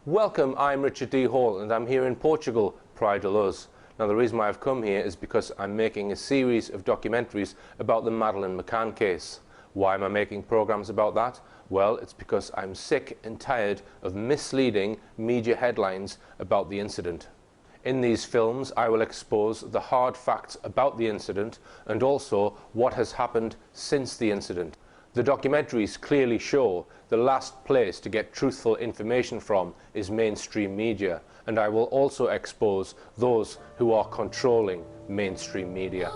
Welcome, I'm Richard D. Hall and I'm here in Portugal, Praia da Luz. Now the reason why I've come here is because I'm making a series of documentaries about the Madeleine McCann case. Why am I making programs about that? Well, it's because I'm sick and tired of misleading media headlines about the incident. In these films I will expose the hard facts about the incident and also what has happened since the incident. The documentaries clearly show the last place to get truthful information from is mainstream media, and I will also expose those who are controlling mainstream media.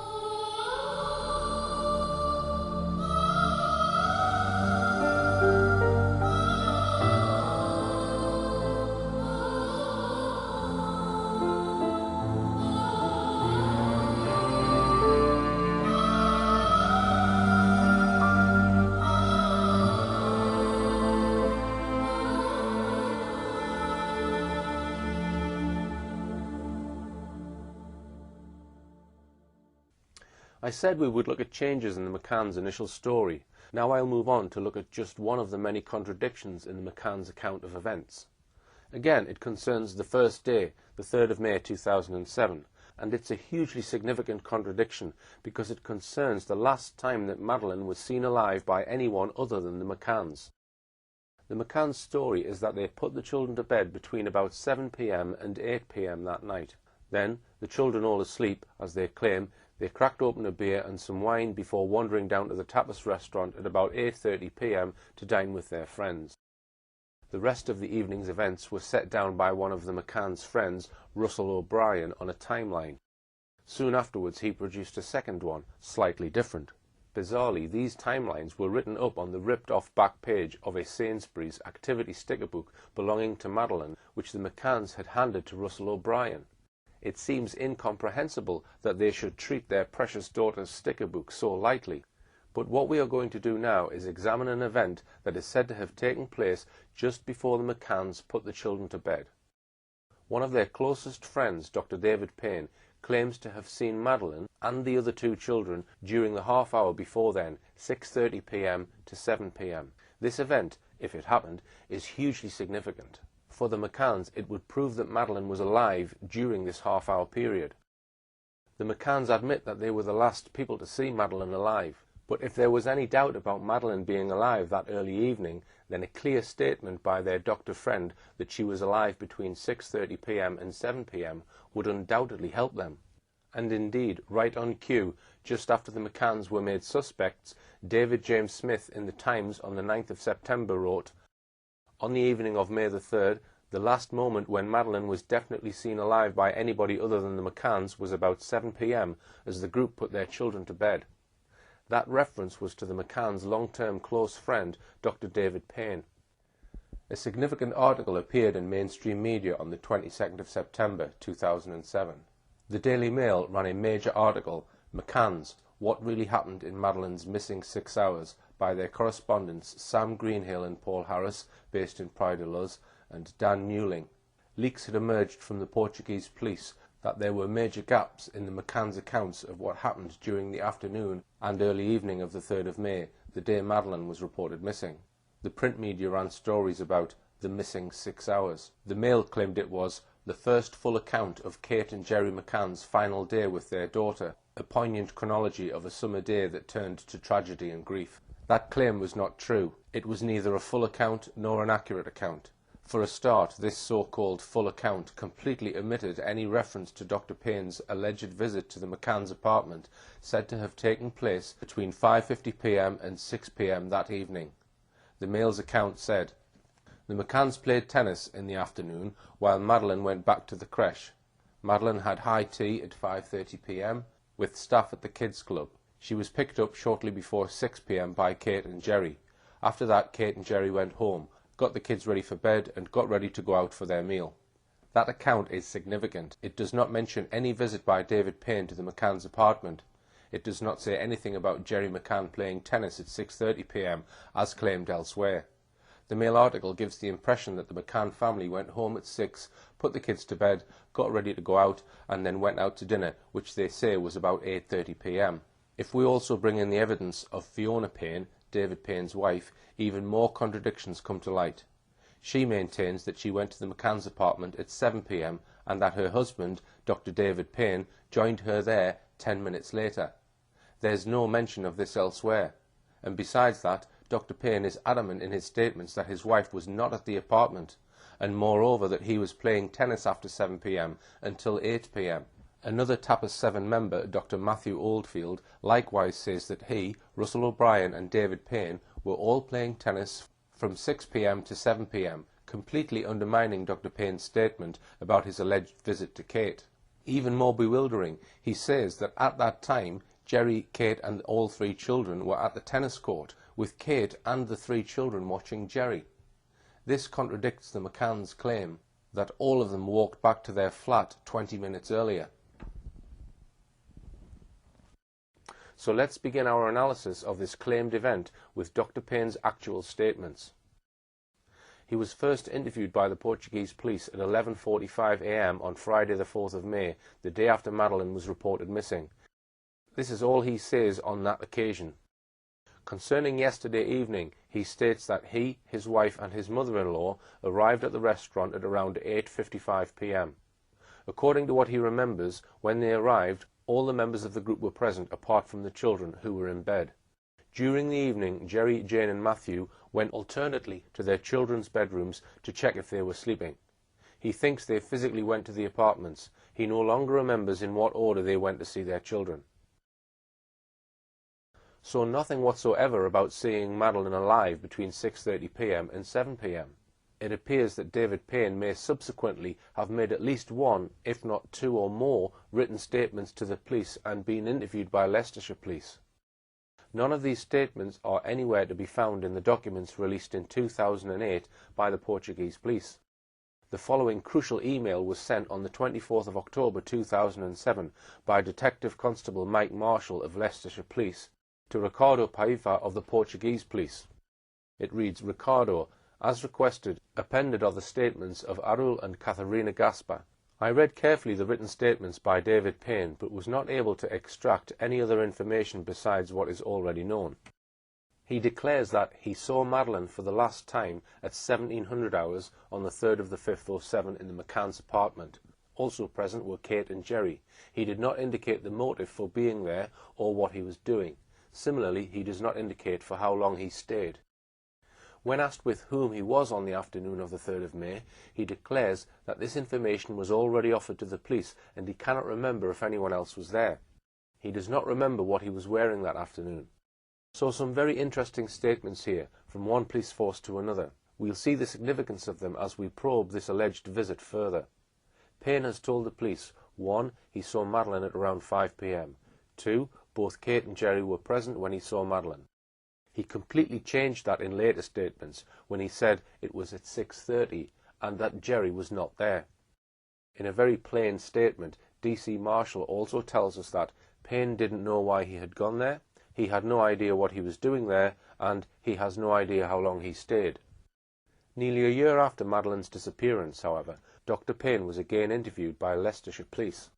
I said we would look at changes in the McCann's initial story. Now I'll move on to look at just one of the many contradictions in the McCann's account of events. Again, it concerns the first day, the 3rd of May 2007, and it's a hugely significant contradiction because it concerns the last time that Madeleine was seen alive by anyone other than the McCanns. The McCann's story is that they put the children to bed between about 7 p.m. and 8 p.m. that night. Then, the children all asleep, as they claim, they cracked open a beer and some wine before wandering down to the tapas restaurant at about 8:30 p.m. to dine with their friends. The rest of the evening's events were set down by one of the McCann's friends, Russell O'Brien, on a timeline. Soon afterwards he produced a second one, slightly different. Bizarrely, these timelines were written up on the ripped-off back page of a Sainsbury's activity sticker book belonging to Madeleine, which the McCanns had handed to Russell O'Brien. It seems incomprehensible that they should treat their precious daughter's sticker book so lightly. But what we are going to do now is examine an event that is said to have taken place just before the McCanns put the children to bed. One of their closest friends, Dr. David Payne, claims to have seen Madeleine and the other two children during the half hour before then, 6:30 p.m. to 7 p.m. This event, if it happened, is hugely significant. For the McCanns, it would prove that Madeleine was alive during this half-hour period. The McCanns admit that they were the last people to see Madeleine alive, but if there was any doubt about Madeleine being alive that early evening, then a clear statement by their doctor friend that she was alive between 6:30 p.m. and 7 p.m. would undoubtedly help them. And indeed, right on cue, just after the McCanns were made suspects, David James Smith in the Times on the 9th of September wrote, "On the evening of May the 3rd, the last moment when Madeleine was definitely seen alive by anybody other than the McCanns was about 7 p.m. as the group put their children to bed." That reference was to the McCanns' long-term close friend, Dr. David Payne. A significant article appeared in mainstream media on the 22nd of September 2007. The Daily Mail ran a major article, "McCanns, What Really Happened in Madeleine's Missing 6 Hours," by their correspondents Sam Greenhill and Paul Harris, based in Praia da Luz, and Dan Newling. Leaks had emerged from the Portuguese police that there were major gaps in the McCanns' accounts of what happened during the afternoon and early evening of the 3rd of May, the day Madeleine was reported missing. The print media ran stories about the missing 6 hours. The Mail claimed it was the first full account of Kate and Jerry McCann's final day with their daughter, a poignant chronology of a summer day that turned to tragedy and grief. That claim was not true. It was neither a full account nor an accurate account. For a start, this so-called full account completely omitted any reference to Dr. Payne's alleged visit to the McCanns' apartment, said to have taken place between 5:50 p.m. and 6 p.m. that evening. The Mail's account said, "The McCanns played tennis in the afternoon while Madeleine went back to the creche. Madeleine had high tea at 5:30 p.m. with staff at the kids' club. She was picked up shortly before 6 p.m. by Kate and Jerry. After that, Kate and Jerry went home, got the kids ready for bed and got ready to go out for their meal." That account is significant. It does not mention any visit by David Payne to the McCanns' apartment. It does not say anything about Jerry McCann playing tennis at 6:30 p.m. as claimed elsewhere. The Mail article gives the impression that the McCann family went home at 6, put the kids to bed, got ready to go out, and then went out to dinner, which they say was about 8:30 p.m. If we also bring in the evidence of Fiona Payne, David Payne's wife, even more contradictions come to light. She maintains that she went to the McCann's apartment at 7 p.m. and that her husband, Dr. David Payne, joined her there 10 minutes later. There's no mention of this elsewhere, and besides that, Dr. Payne is adamant in his statements that his wife was not at the apartment, and moreover that he was playing tennis after 7 p.m. until 8 p.m. Another Tapas 7 member, Dr. Matthew Oldfield, likewise says that he, Russell O'Brien and David Payne were all playing tennis from 6 p.m. to 7 p.m, completely undermining Dr. Payne's statement about his alleged visit to Kate. Even more bewildering, he says that at that time, Jerry, Kate and all 3 children were at the tennis court, with Kate and the 3 children watching Jerry. This contradicts the McCann's claim that all of them walked back to their flat 20 minutes earlier. So let's begin our analysis of this claimed event with Dr. Payne's actual statements. He was first interviewed by the Portuguese police at 11:45 a.m. on Friday the 4th of May, the day after Madeleine was reported missing. This is all he says on that occasion. Concerning yesterday evening, he states that he, his wife and his mother-in-law arrived at the restaurant at around 8:55 p.m. According to what he remembers, when they arrived, all the members of the group were present apart from the children, who were in bed. During the evening, Jerry, Jane and Matthew went alternately to their children's bedrooms to check if they were sleeping. He thinks they physically went to the apartments. He no longer remembers in what order they went to see their children. So nothing whatsoever about seeing Madeleine alive between 6:30 p.m. and 7 p.m. It appears that David Payne may subsequently have made at least one, if not 2 or more, written statements to the police and been interviewed by Leicestershire police. None of these statements are anywhere to be found in the documents released in 2008 by the Portuguese police. The following crucial email was sent on the 24th of October 2007 by Detective Constable Mike Marshall of Leicestershire Police to Ricardo Paiva of the Portuguese police. It reads, Ricardo, as requested, appended are the statements of Arul and Catharina Gaspar. I read carefully the written statements by David Payne, but was not able to extract any other information besides what is already known. He declares that he saw Madeleine for the last time at 1700 hours on the 3rd of the 5th 07 in the McCann's apartment. Also present were Kate and Jerry. He did not indicate the motive for being there or what he was doing. Similarly, he does not indicate for how long he stayed. When asked with whom he was on the afternoon of the 3rd of May, he declares that this information was already offered to the police and he cannot remember if anyone else was there. He does not remember what he was wearing that afternoon. So some very interesting statements here from one police force to another. We'll see the significance of them as we probe this alleged visit further. Payne has told the police, 1. He saw Madeleine at around 5 p.m. 2. Both Kate and Jerry were present when he saw Madeleine. He completely changed that in later statements when he said it was at 6:30 and that Jerry was not there. In a very plain statement, DC Marshall also tells us that Payne didn't know why he had gone there, he had no idea what he was doing there, and he has no idea how long he stayed. Nearly a year after Madeleine's disappearance, however, Dr. Payne was again interviewed by Leicestershire Police.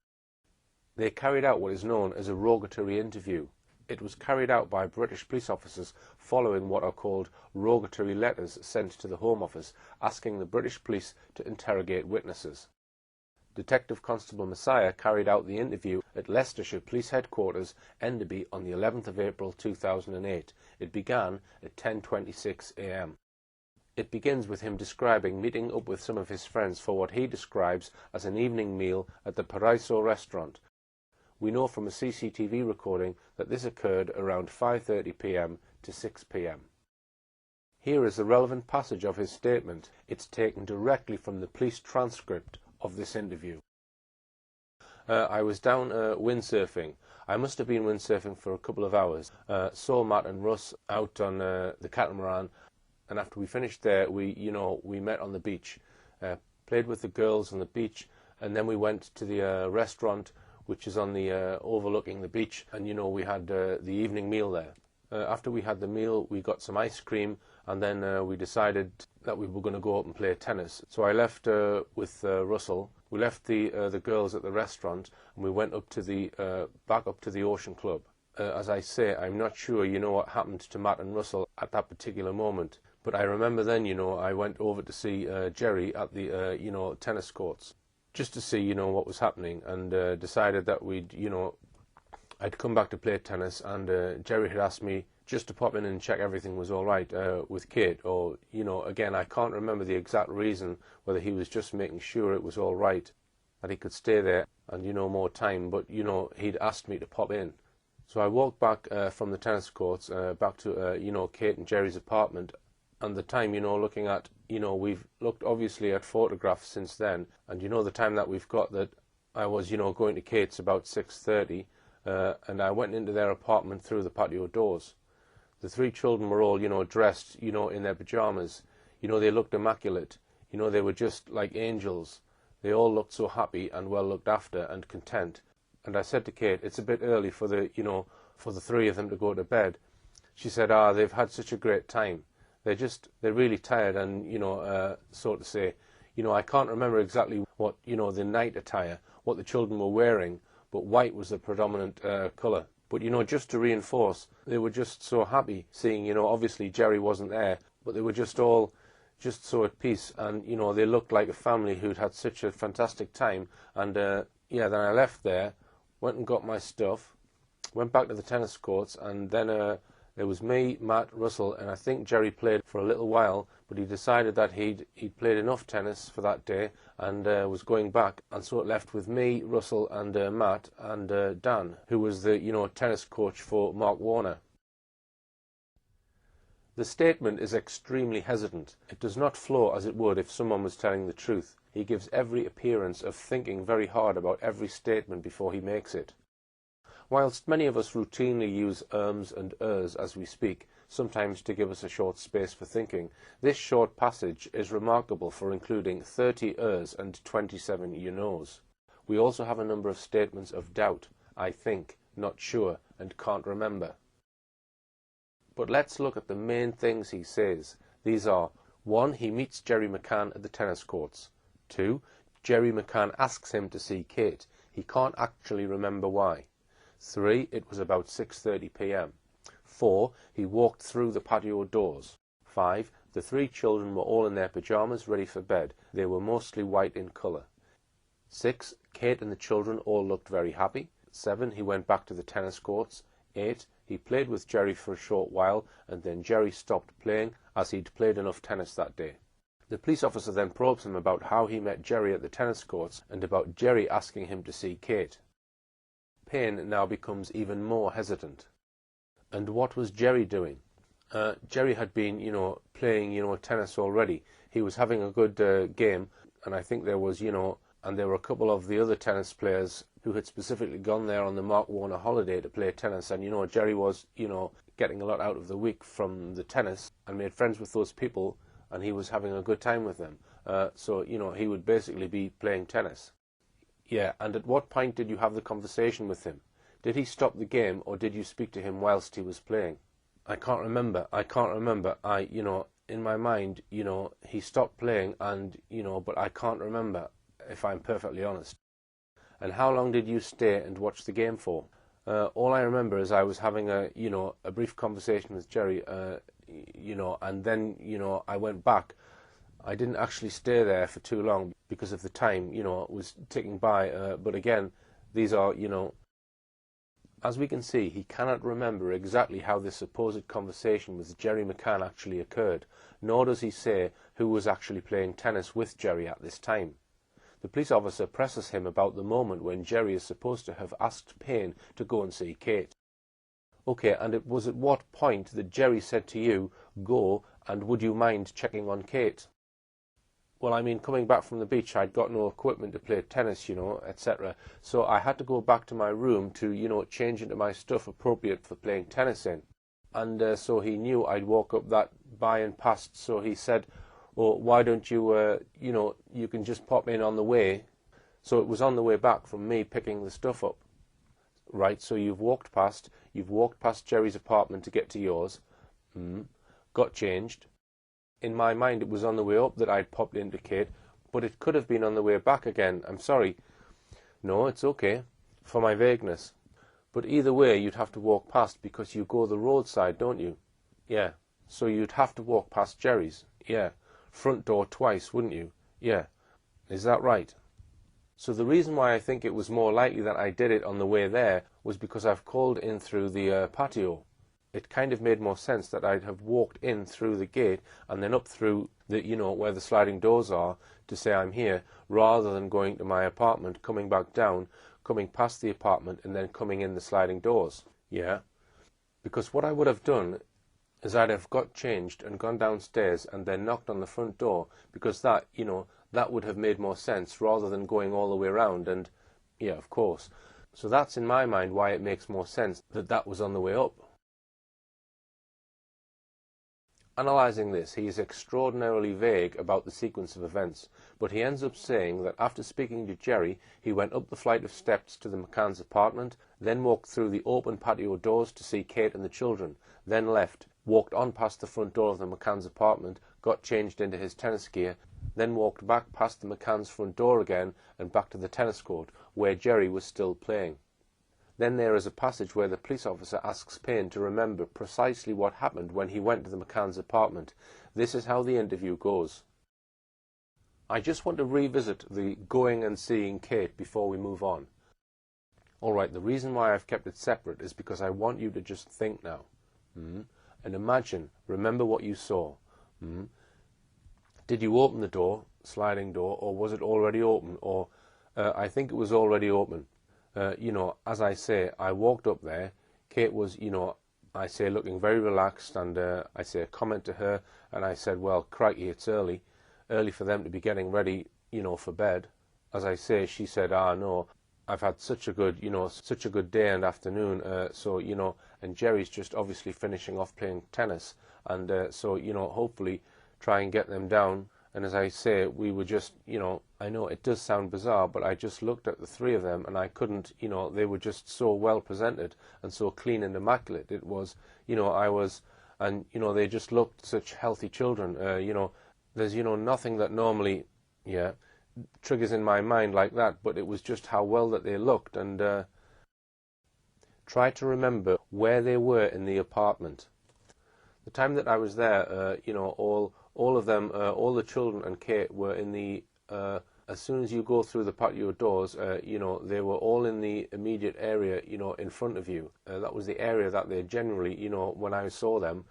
They carried out what is known as a rogatory interview. It was carried out by British police officers following what are called rogatory letters sent to the Home Office asking the British police to interrogate witnesses. Detective Constable Messiah carried out the interview at Leicestershire Police Headquarters, Enderby, on the 11th of April 2008. It began at 10:26 a.m. It begins with him describing meeting up with some of his friends for what he describes as an evening meal at the Paraiso restaurant. We know from a CCTV recording that this occurred around 5:30 p.m. to 6 p.m. Here is the relevant passage of his statement. It's taken directly from the police transcript of this interview. I was down windsurfing. I must have been windsurfing for a couple of hours. Saw Matt and Russ out on the catamaran, and after we finished there, we met on the beach, played with the girls on the beach, and then we went to the restaurant, which is on the overlooking the beach, and we had the evening meal there. After we had the meal, we got some ice cream, and then we decided that we were going to go out and play tennis. So I left with Russell. We left the girls at the restaurant, and we went up to the back up to the Ocean Club. As I say, I'm not sure what happened to Matt and Russell at that particular moment, But I remember then, I went over to see Jerry at the, tennis courts, just to see, what was happening, and decided that I'd come back to play tennis, and Jerry had asked me just to pop in and check everything was all right with Kate, or, again, I can't remember the exact reason, whether he was just making sure it was all right, that he could stay there and, more time, but, he'd asked me to pop in. So I walked back from the tennis courts back to, Kate and Jerry's apartment, and the time, looking at, we've looked obviously at photographs since then, and the time that we've got, that I was, going to Kate's about 6:30, and I went into their apartment through the patio doors. The three children were all, dressed, in their pajamas. They looked immaculate. They were just like angels. They all looked so happy and well looked after and content. And I said to Kate, it's a bit early for the, for the three of them to go to bed. She said, they've had such a great time. They're really tired, and, so to say, I can't remember exactly what, the night attire, what the children were wearing, but white was the predominant colour. But, just to reinforce, they were just so happy seeing, obviously Jerry wasn't there, but they were just all just so at peace, and, they looked like a family who'd had such a fantastic time. And, then I left there, went and got my stuff, went back to the tennis courts, and then there was me, Matt, Russell, and I think Jerry played for a little while, but he decided that he'd played enough tennis for that day and was going back, and so it left with me, Russell, and Matt, and Dan, who was the, tennis coach for Mark Warner. The statement is extremely hesitant. It does not flow as it would if someone was telling the truth. He gives every appearance of thinking very hard about every statement before he makes it. Whilst many of us routinely use ums and ers as we speak, sometimes to give us a short space for thinking, this short passage is remarkable for including 30 ers and 27 you knows. We also have a number of statements of doubt, I think, not sure, and can't remember. But let's look at the main things he says. These are: 1. He meets Jerry McCann at the tennis courts. 2. Jerry McCann asks him to see Kate. He can't actually remember why. 3. It was about 6:30 p.m. 4. He walked through the patio doors. 5. The three children were all in their pajamas ready for bed. They were mostly white in colour. 6. Kate and the children all looked very happy. 7. He went back to the tennis courts. 8. He played with Jerry for a short while, and then Jerry stopped playing as he'd played enough tennis that day. The police officer then probes him about how he met Jerry at the tennis courts and about Jerry asking him to see Kate. Payne now becomes even more hesitant. And what was Jerry doing? Jerry had been, playing, tennis already. He was having a good game, and I think there was, and there were a couple of the other tennis players who had specifically gone there on the Mark Warner holiday to play tennis, and, Jerry was, getting a lot out of the week from the tennis and made friends with those people, and he was having a good time with them. So, he would basically be playing tennis. Yeah, and at what point did you have the conversation with him? Did he stop the game, or did you speak to him whilst he was playing? I can't remember. In my mind, he stopped playing and, but I can't remember, if I'm perfectly honest. And how long did you stay and watch the game for? All I remember is I was having a brief conversation with Jerry, and then, I went back. I didn't actually stay there for too long because of the time, it was ticking by. But again, these are, as we can see, he cannot remember exactly how this supposed conversation with Jerry McCann actually occurred, nor does he say who was actually playing tennis with Jerry at this time. The police officer presses him about the moment when Jerry is supposed to have asked Payne to go and see Kate. Okay, and it was at what point that Jerry said to you, go, and would you mind checking on Kate? Well, I mean, coming back from the beach, I'd got no equipment to play tennis, etc. So I had to go back to my room to, change into my stuff appropriate for playing tennis in. And so he knew I'd walk up that by and past, so he said, oh, why don't you, you can just pop in on the way. So it was on the way back from me picking the stuff up. Right, so you've walked past Jerry's apartment to get to yours, got changed. In my mind, it was on the way up that I'd popped into Kate, but it could have been on the way back again. I'm sorry. No, it's okay, for my vagueness. But either way, you'd have to walk past because you go the roadside, don't you? Yeah. So you'd have to walk past Jerry's. Yeah. Front door twice, wouldn't you? Yeah. Is that right? So the reason why I think it was more likely that I did it on the way there was because I've called in through the patio. It kind of made more sense that I'd have walked in through the gate and then up through the, where the sliding doors are to say I'm here, rather than going to my apartment, coming back down, coming past the apartment and then coming in the sliding doors. Yeah. Because what I would have done is I'd have got changed and gone downstairs and then knocked on the front door, because that, that would have made more sense rather than going all the way around. And yeah, of course. So that's in my mind why it makes more sense that that was on the way up. Analysing this, he is extraordinarily vague about the sequence of events, but he ends up saying that after speaking to Jerry, he went up the flight of steps to the McCann's apartment, then walked through the open patio doors to see Kate and the children, then left, walked on past the front door of the McCann's apartment, got changed into his tennis gear, then walked back past the McCann's front door again and back to the tennis court, where Jerry was still playing. Then there is a passage where the police officer asks Payne to remember precisely what happened when he went to the McCann's apartment. This is how the interview goes. I just want to revisit the going and seeing Kate before we move on. Alright, the reason why I've kept it separate is because I want you to just think now. And imagine, remember what you saw. Did you open the door, sliding door, or was it already open? Or I think it was already open. As I say, I walked up there. Kate was, I say, looking very relaxed, and I say a comment to her, and I said, well, crikey, it's early for them to be getting ready, for bed. As I say, she said, no, I've had such a good, such a good day and afternoon, and Jerry's just obviously finishing off playing tennis, and so, hopefully try and get them down. And as I say, we were just, I know it does sound bizarre, but I just looked at the three of them and I couldn't, they were just so well presented and so clean and immaculate. It was, and, they just looked such healthy children. There's, nothing that normally, triggers in my mind like that, but it was just how well that they looked. And try to remember where they were in the apartment. The time that I was there, all of them, all the children and Kate were in the, as soon as you go through the patio doors, they were all in the immediate area, in front of you. That was the area that they generally, when I saw them.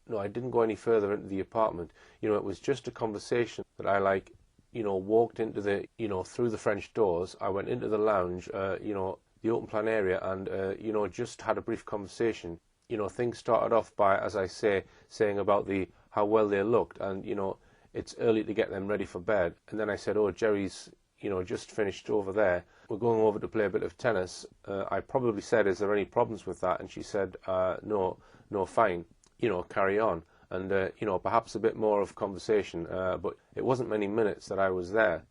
No, I didn't go any further into the apartment. It was just a conversation that I walked into the, through the French doors. I went into the lounge, the open plan area, and, just had a brief conversation. Things started off by, as I say, saying about how well they looked, and it's early to get them ready for bed. And then I said, oh, Jerry's just finished over there, we're going over to play a bit of tennis. I probably said, is there any problems with that? And she said, no, fine, carry on. And perhaps a bit more of conversation, but it wasn't many minutes that I was there.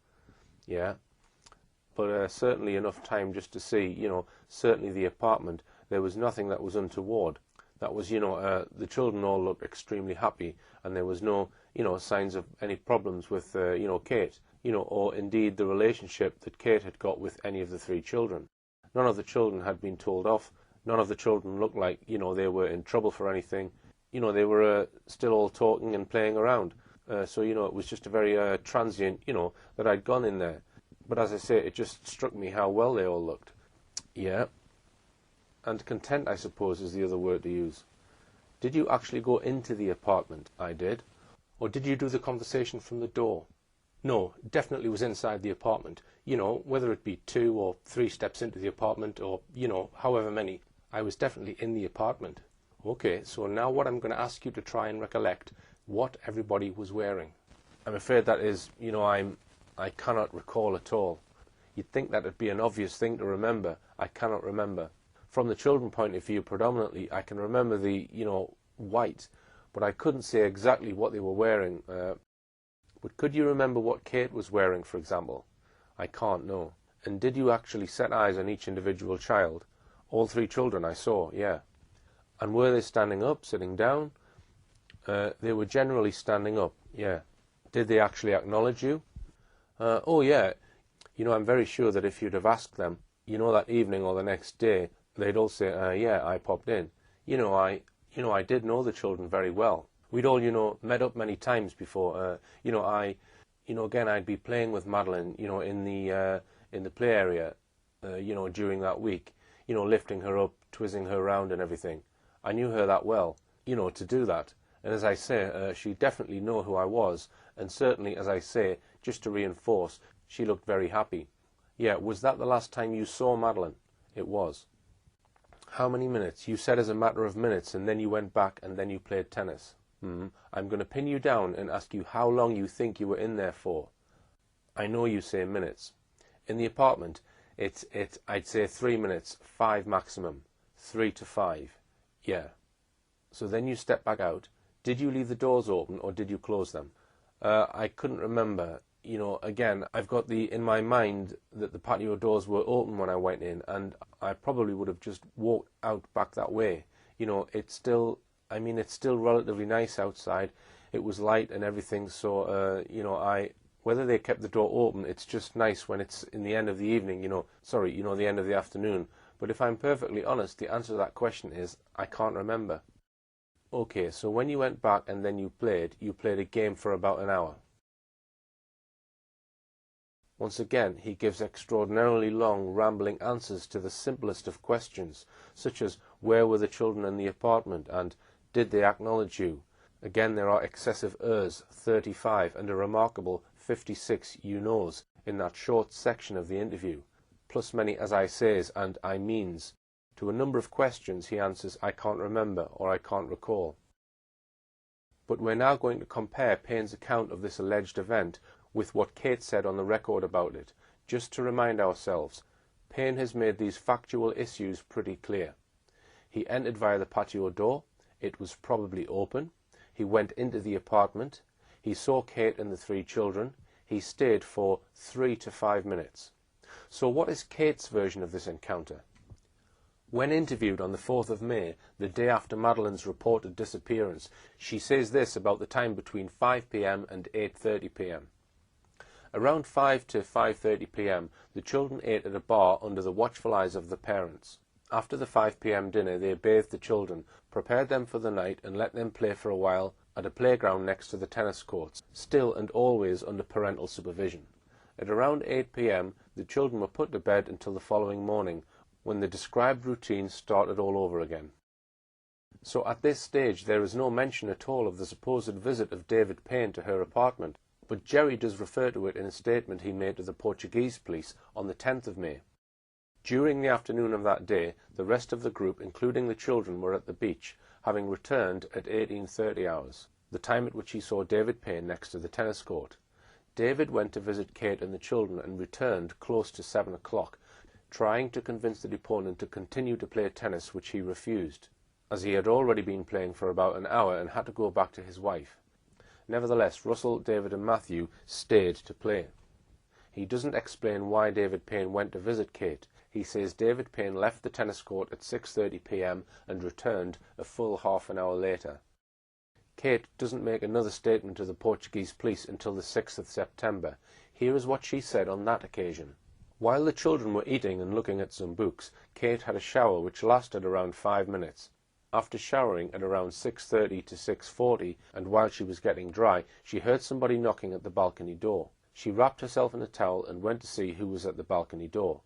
But certainly enough time just to see, certainly the apartment, there was nothing that was untoward. That was, the children all looked extremely happy, and there was no, signs of any problems with, Kate, or indeed the relationship that Kate had got with any of the three children. None of the children had been told off. None of the children looked like, they were in trouble for anything. They were still all talking and playing around. So, it was just a very transient, that I'd gone in there. But as I say, it just struck me how well they all looked. Yeah. And content, I suppose, is the other word to use. Did you actually go into the apartment? I did. Or did you do the conversation from the door? No, definitely was inside the apartment. Whether it be 2 or 3 steps into the apartment or, however many. I was definitely in the apartment. Okay, so now what I'm going to ask you to try and recollect what everybody was wearing. I'm afraid that is, I cannot recall at all. You'd think that would be an obvious thing to remember. I cannot remember. From the children point of view predominantly, I can remember the, white, but I couldn't say exactly what they were wearing. But could you remember what Kate was wearing, for example? I can't, no. And did you actually set eyes on each individual child? All 3 children I saw, yeah. And were they standing up, sitting down? They were generally standing up, yeah. Did they actually acknowledge you? Oh, yeah. I'm very sure that if you'd have asked them, that evening or the next day, they'd all say, yeah, I popped in. I did know the children very well. We'd all, met up many times before. Again, I'd be playing with Madeleine, in the play area, during that week, lifting her up, twizzling her around and everything. I knew her that well, to do that. And as I say, she definitely knew who I was, and certainly, as I say, just to reinforce, she looked very happy. Yeah, was that the last time you saw Madeleine? It was. How many minutes? You said as a matter of minutes, and then you went back, and then you played tennis. I'm going to pin you down and ask you how long you think you were in there for. I know you say minutes. In the apartment, I'd say 3 minutes, 5 maximum. 3 to 5. Yeah. So then you stepped back out. Did you leave the doors open, or did you close them? I couldn't remember. Again, I've got in my mind that the patio doors were open when I went in, and I probably would have just walked out back that way. It's still relatively nice outside. It was light and everything, so, whether they kept the door open, it's just nice when it's in the end of the evening, the end of the afternoon. But if I'm perfectly honest, the answer to that question is, I can't remember. Okay, so when you went back and then you played a game for about an hour. Once again, he gives extraordinarily long, rambling answers to the simplest of questions, such as, where were the children in the apartment, and did they acknowledge you? Again, there are excessive ers, 35, and a remarkable 56 you knows in that short section of the interview, plus many as I says and I means. To a number of questions he answers, I can't remember, or I can't recall. But we're now going to compare Payne's account of this alleged event with what Kate said on the record about it, just to remind ourselves. Payne has made these factual issues pretty clear. He entered via the patio door. It was probably open. He went into the apartment. He saw Kate and the 3 children. He stayed for 3 to 5 minutes. So what is Kate's version of this encounter? When interviewed on the 4th of May, the day after Madeleine's reported disappearance, she says this about the time between 5 p.m. and 8:30 p.m. Around 5 to 5:30 p.m., the children ate at a bar under the watchful eyes of the parents. After the 5 p.m. dinner, they bathed the children, prepared them for the night, and let them play for a while at a playground next to the tennis courts, still and always under parental supervision. At around 8 p.m., the children were put to bed until the following morning, when the described routine started all over again. So at this stage, there is no mention at all of the supposed visit of David Payne to her apartment, but Jerry does refer to it in a statement he made to the Portuguese police on the 10th of May. During the afternoon of that day, the rest of the group, including the children, were at the beach, having returned at 18:30 hours, the time at which he saw David Payne next to the tennis court. David went to visit Kate and the children and returned close to 7 o'clock, trying to convince the deponent to continue to play tennis, which he refused, as he had already been playing for about an hour and had to go back to his wife. Nevertheless, Russell, David and Matthew stayed to play. He doesn't explain why David Payne went to visit Kate. He says David Payne left the tennis court at 6:30 p.m. and returned a full half an hour later. Kate doesn't make another statement to the Portuguese police until the 6th of September. Here is what she said on that occasion. While the children were eating and looking at some books, Kate had a shower which lasted around 5 minutes. After showering at around 6:30 to 6:40, and while she was getting dry, she heard somebody knocking at the balcony door. She wrapped herself in a towel and went to see who was at the balcony door.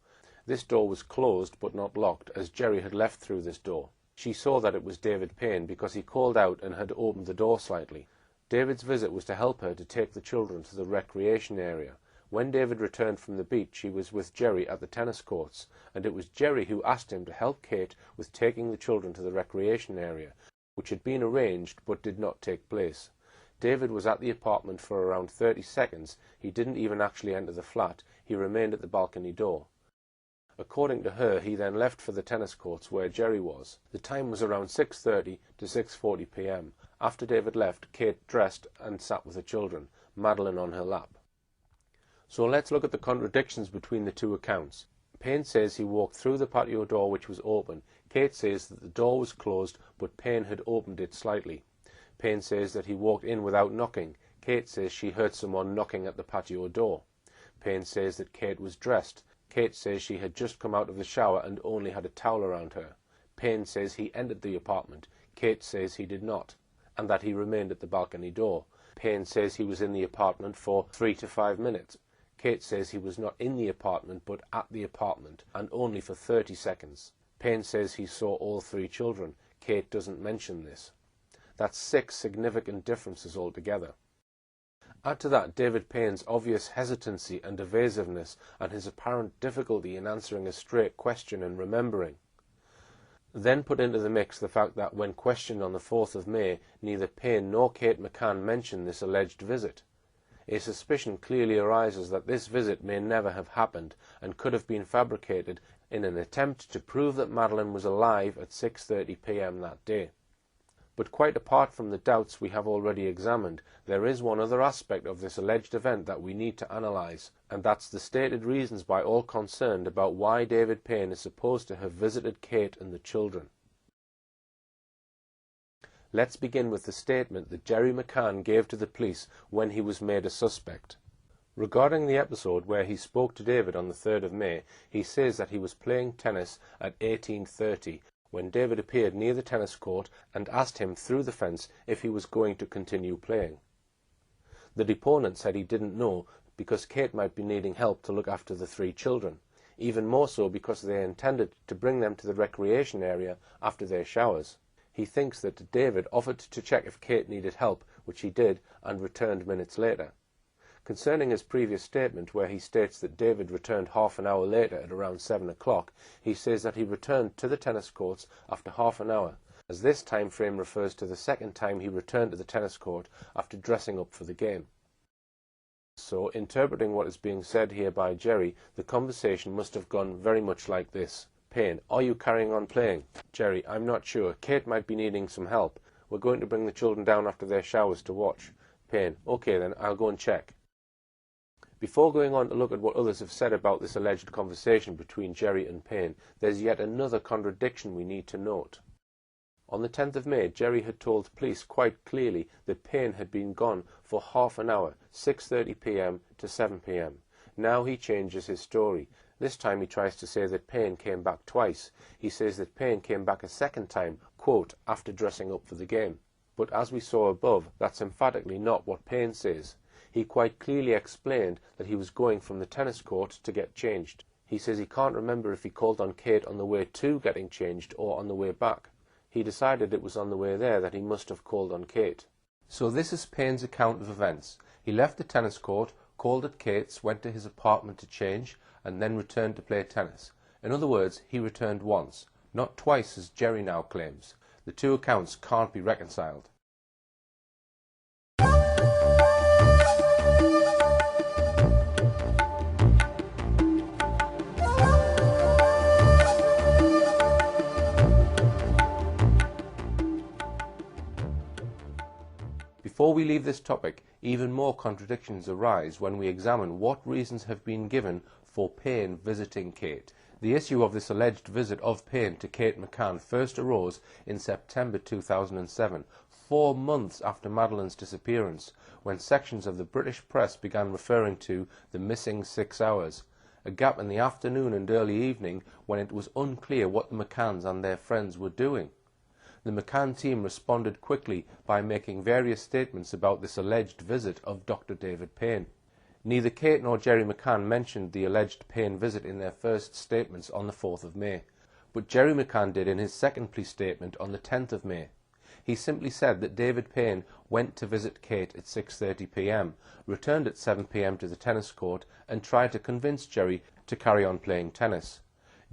This door was closed but not locked, as Jerry had left through this door. She saw that it was David Payne because he called out and had opened the door slightly. David's visit was to help her to take the children to the recreation area. When David returned from the beach, he was with Jerry at the tennis courts, and it was Jerry who asked him to help Kate with taking the children to the recreation area, which had been arranged but did not take place. David was at the apartment for around 30 seconds. He didn't even actually enter the flat. He remained at the balcony door. According to her, he then left for the tennis courts where Jerry was. The time was around 6:30 to 6:40 p.m. After David left, Kate dressed and sat with the children, Madeleine on her lap. So let's look at the contradictions between the two accounts. Payne says he walked through the patio door which was open. Kate says that the door was closed, but Payne had opened it slightly. Payne says that he walked in without knocking. Kate says she heard someone knocking at the patio door. Payne says that Kate was dressed. Kate says she had just come out of the shower and only had a towel around her. Payne says he entered the apartment. Kate says he did not. and that he remained at the balcony door. Payne says he was in the apartment for 3 to 5 minutes. Kate says he was not in the apartment but at the apartment, and only for 30 seconds. Payne says he saw all 3 children. Kate doesn't mention this. That's 6 significant differences altogether. Add to that David Payne's obvious hesitancy and evasiveness, and his apparent difficulty in answering a straight question and remembering. Then put into the mix the fact that when questioned on the 4th of May, neither Payne nor Kate McCann mention this alleged visit. A suspicion clearly arises that this visit may never have happened and could have been fabricated in an attempt to prove that Madeleine was alive at 6:30 p.m. that day. But quite apart from the doubts we have already examined, there is one other aspect of this alleged event that we need to analyse, and that's the stated reasons by all concerned about why David Payne is supposed to have visited Kate and the children. Let's begin with the statement that Jerry McCann gave to the police when he was made a suspect. Regarding the episode where he spoke to David on the 3rd of May, he says that he was playing tennis at 18:30 when David appeared near the tennis court and asked him through the fence if he was going to continue playing. The deponent said he didn't know because Kate might be needing help to look after the 3 children, even more so because they intended to bring them to the recreation area after their showers. He thinks that David offered to check if Kate needed help, which he did, and returned minutes later. Concerning his previous statement, where he states that David returned half an hour later at around 7 o'clock, he says that he returned to the tennis courts after half an hour, as this time frame refers to the second time he returned to the tennis court after dressing up for the game. So, interpreting what is being said here by Jerry, the conversation must have gone very much like this. Payne: are you carrying on playing? Jerry: I'm not sure. Kate might be needing some help. We're going to bring the children down after their showers to watch. Payne: okay then, I'll go and check. Before going on to look at what others have said about this alleged conversation between Jerry and Payne, there's yet another contradiction we need to note. On the 10th of May, Jerry had told police quite clearly that Payne had been gone for half an hour, 6:30 p.m. to 7 p.m. Now he changes his story. This time he tries to say that Payne came back twice. He says that Payne came back a second time, quote, after dressing up for the game. But as we saw above, that's emphatically not what Payne says. He quite clearly explained that he was going from the tennis court to get changed. He says he can't remember if he called on Kate on the way to getting changed or on the way back. He decided it was on the way there that he must have called on Kate. So this is Payne's account of events. He left the tennis court, called at Kate's, went to his apartment to change, and then returned to play tennis. In other words, he returned once, not twice as Jerry now claims. The two accounts can't be reconciled. Before we leave this topic, even more contradictions arise when we examine what reasons have been given for Payne visiting Kate. The issue of this alleged visit of Payne to Kate McCann first arose in September 2007, 4 months after Madeleine's disappearance, when sections of the British press began referring to the missing 6 hours, a gap in the afternoon and early evening when it was unclear what the McCanns and their friends were doing. The McCann team responded quickly by making various statements about this alleged visit of Dr. David Payne. Neither Kate nor Jerry McCann mentioned the alleged Payne visit in their first statements on the 4th of May, but Jerry McCann did in his second police statement on the 10th of May. He simply said that David Payne went to visit Kate at 6:30 p.m, returned at 7 p.m. to the tennis court, and tried to convince Jerry to carry on playing tennis.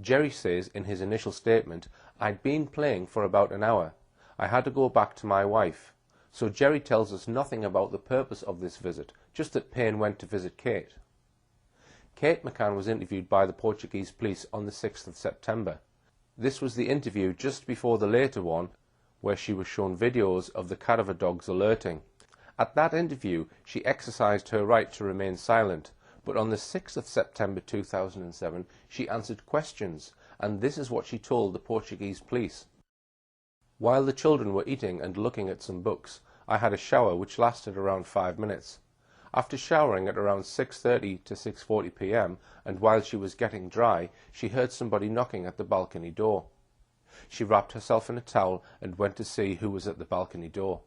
Jerry says in his initial statement, "I'd been playing for about an hour. I had to go back to my wife." So Jerry tells us nothing about the purpose of this visit, just that Payne went to visit Kate. Kate McCann was interviewed by the Portuguese police on the 6th of September. This was the interview just before the later one, where she was shown videos of the cadaver dogs alerting. At that interview, she exercised her right to remain silent, but on the 6th of September 2007, she answered questions, and this is what she told the Portuguese police. "While the children were eating and looking at some books, I had a shower which lasted around 5 minutes. After showering at around 6:30 to 6:40 p.m, and while she was getting dry, she heard somebody knocking at the balcony door. She wrapped herself in a towel and went to see who was at the balcony door.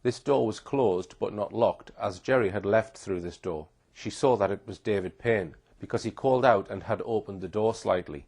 This door was closed but not locked, as Jerry had left through this door. She saw that it was David Payne, because he called out and had opened the door slightly.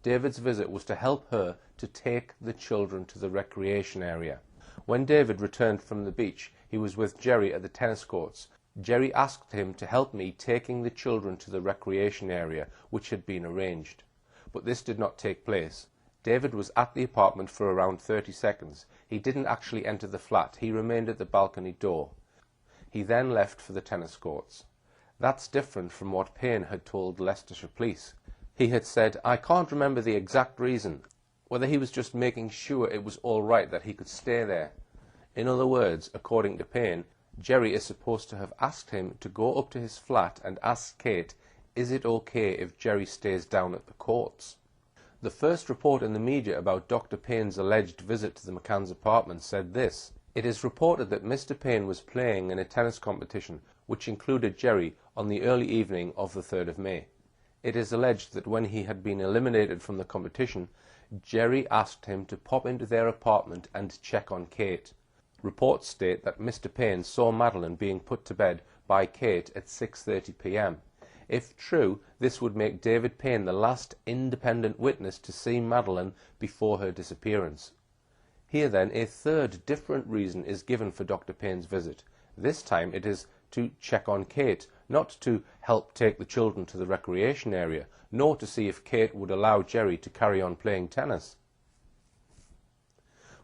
David's visit was to help her to take the children to the recreation area. When David returned from the beach, he was with Jerry at the tennis courts. Jerry asked him to help me taking the children to the recreation area, which had been arranged. But this did not take place. David was at the apartment for around 30 seconds. He didn't actually enter the flat. He remained at the balcony door. He then left for the tennis courts. That's different from what Payne had told Leicestershire Police. He had said, "I can't remember the exact reason," whether he was just making sure it was all right that he could stay there. In other words, according to Payne, Jerry is supposed to have asked him to go up to his flat and ask Kate, is it okay if Jerry stays down at the courts? The first report in the media about Dr. Payne's alleged visit to the McCann's apartment said this: "It is reported that Mr. Payne was playing in a tennis competition which included Jerry on the early evening of the 3rd of May. It is alleged that when he had been eliminated from the competition, Jerry asked him to pop into their apartment and check on Kate. Reports state that Mr. Payne saw Madeleine being put to bed by Kate at 6:30 p.m. If true, this would make David Payne the last independent witness to see Madeleine before her disappearance." Here then a third different reason is given for Dr. Payne's visit. This time it is to check on Kate, not to help take the children to the recreation area, nor to see if Kate would allow Jerry to carry on playing tennis.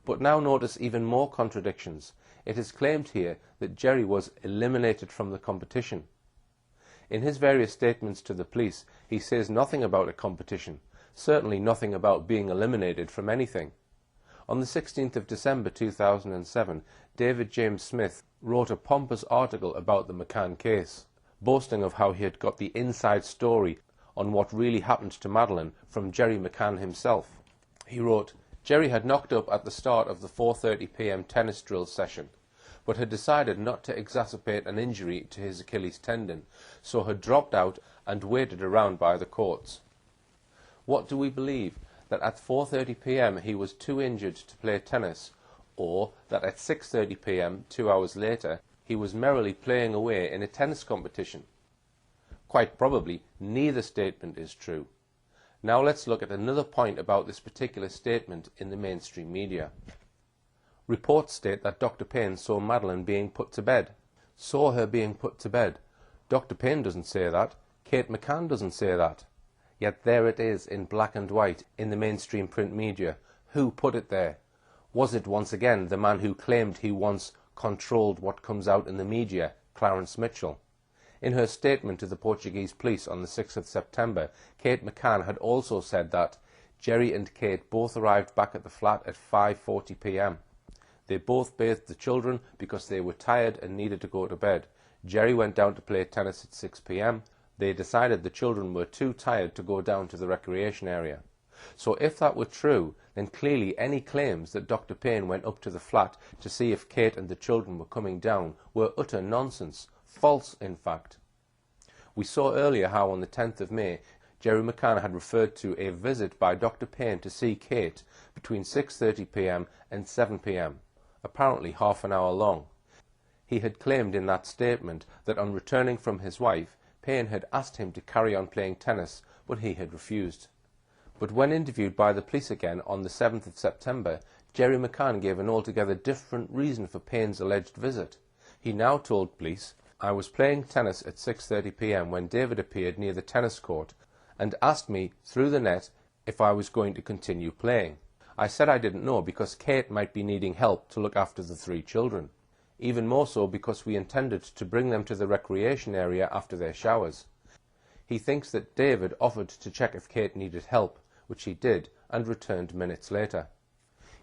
But now notice even more contradictions. It is claimed here that Jerry was eliminated from the competition. In his various statements to the police, he says nothing about a competition, certainly nothing about being eliminated from anything. On the 16th of December 2007, David James Smith wrote a pompous article about the McCann case, boasting of how he had got the inside story on what really happened to Madeleine from Jerry McCann himself. He wrote, "Jerry had knocked up at the start of the 4:30 p.m. tennis drill session, but had decided not to exacerbate an injury to his Achilles tendon, so had dropped out and waited around by the courts." What do we believe? That at 4:30 p.m. he was too injured to play tennis, or that at 6:30 p.m., 2 hours later, he was merrily playing away in a tennis competition? Quite probably neither statement is true. Now let's look at another point about this particular statement in the mainstream media. Reports state that Dr. Payne saw Madeleine being put to bed. Saw her being put to bed. Dr. Payne doesn't say that. Kate McCann doesn't say that. Yet there it is in black and white in the mainstream print media. Who put it there? Was it once again the man who claimed he once controlled what comes out in the media, Clarence Mitchell? In her statement to the Portuguese police on the 6th of September, Kate McCann had also said that Jerry and Kate both arrived back at the flat at 5:40 p.m. They both bathed the children because they were tired and needed to go to bed. Jerry went down to play tennis at 6 p.m. They decided the children were too tired to go down to the recreation area. So if that were true, then clearly any claims that Dr. Payne went up to the flat to see if Kate and the children were coming down were utter nonsense. False, in fact. We saw earlier how on the 10th of May, Jerry McCann had referred to a visit by Dr. Payne to see Kate between 6:30 p.m. and 7 p.m., apparently half an hour long. He had claimed in that statement that on returning from his wife, Payne had asked him to carry on playing tennis, but he had refused. But when interviewed by the police again on the 7th of September, Jerry McCann gave an altogether different reason for Payne's alleged visit. He now told police, "I was playing tennis at 6:30 p.m. when David appeared near the tennis court and asked me through the net if I was going to continue playing. I said I didn't know because Kate might be needing help to look after the 3 children. Even more so because we intended to bring them to the recreation area after their showers." He thinks that David offered to check if Kate needed help, which he did, and returned minutes later.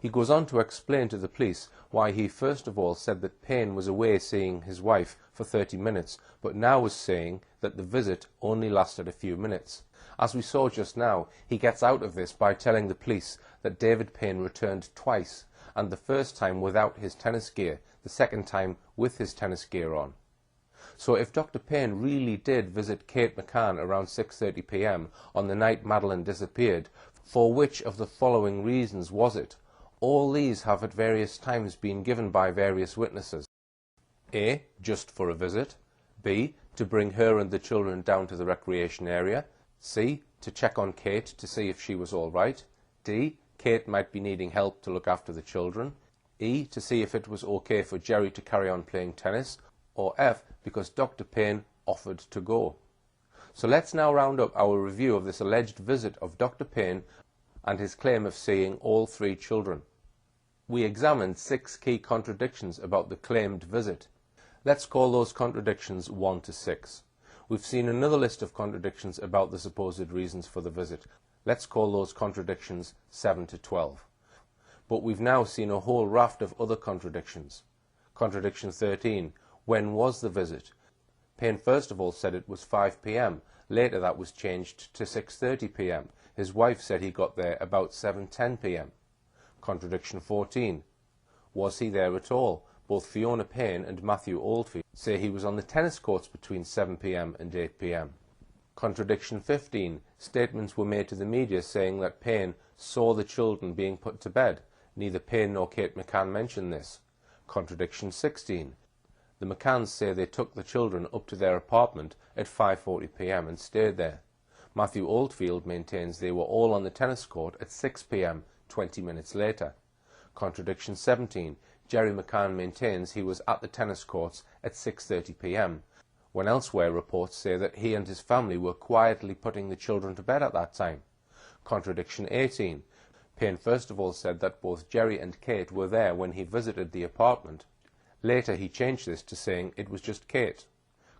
He goes on to explain to the police why he first of all said that Payne was away seeing his wife for 30 minutes, but now was saying that the visit only lasted a few minutes. As we saw just now, he gets out of this by telling the police that David Payne returned twice, and the first time without his tennis gear, the second time with his tennis gear on. So if Dr. Payne really did visit Kate McCann around 6:30 p.m. on the night Madeleine disappeared, for which of the following reasons was it? All these have at various times been given by various witnesses. A. Just for a visit. B. To bring her and the children down to the recreation area. C. To check on Kate to see if she was all right. D. Kate might be needing help to look after the children. E. To see if it was okay for Jerry to carry on playing tennis. Or F. Because Dr. Payne offered to go. So let's now round up our review of this alleged visit of Dr. Payne and his claim of seeing all three children. We examined 6 key contradictions about the claimed visit. Let's call those contradictions 1 to 6. We've seen another list of contradictions about the supposed reasons for the visit. Let's call those contradictions 7 to 12. But we've now seen a whole raft of other contradictions. Contradiction 13. When was the visit? Payne first of all said it was 5 p.m. Later that was changed to 6:30 p.m. His wife said he got there about 7:10 p.m. Contradiction 14. Was he there at all? Both Fiona Payne and Matthew Oldfield say he was on the tennis courts between 7 p.m. and 8 p.m. Contradiction 15. Statements were made to the media saying that Payne saw the children being put to bed. Neither Payne nor Kate McCann mentioned this. Contradiction 16. The McCanns say they took the children up to their apartment at 5:40 p.m. and stayed there. Matthew Oldfield maintains they were all on the tennis court at 6 p.m. 20 minutes later. Contradiction 17. Jerry McCann maintains he was at the tennis courts at 6:30 p.m. when elsewhere reports say that he and his family were quietly putting the children to bed at that time. Contradiction 18. Payne first of all said that both Jerry and Kate were there when he visited the apartment. Later he changed this to saying it was just Kate.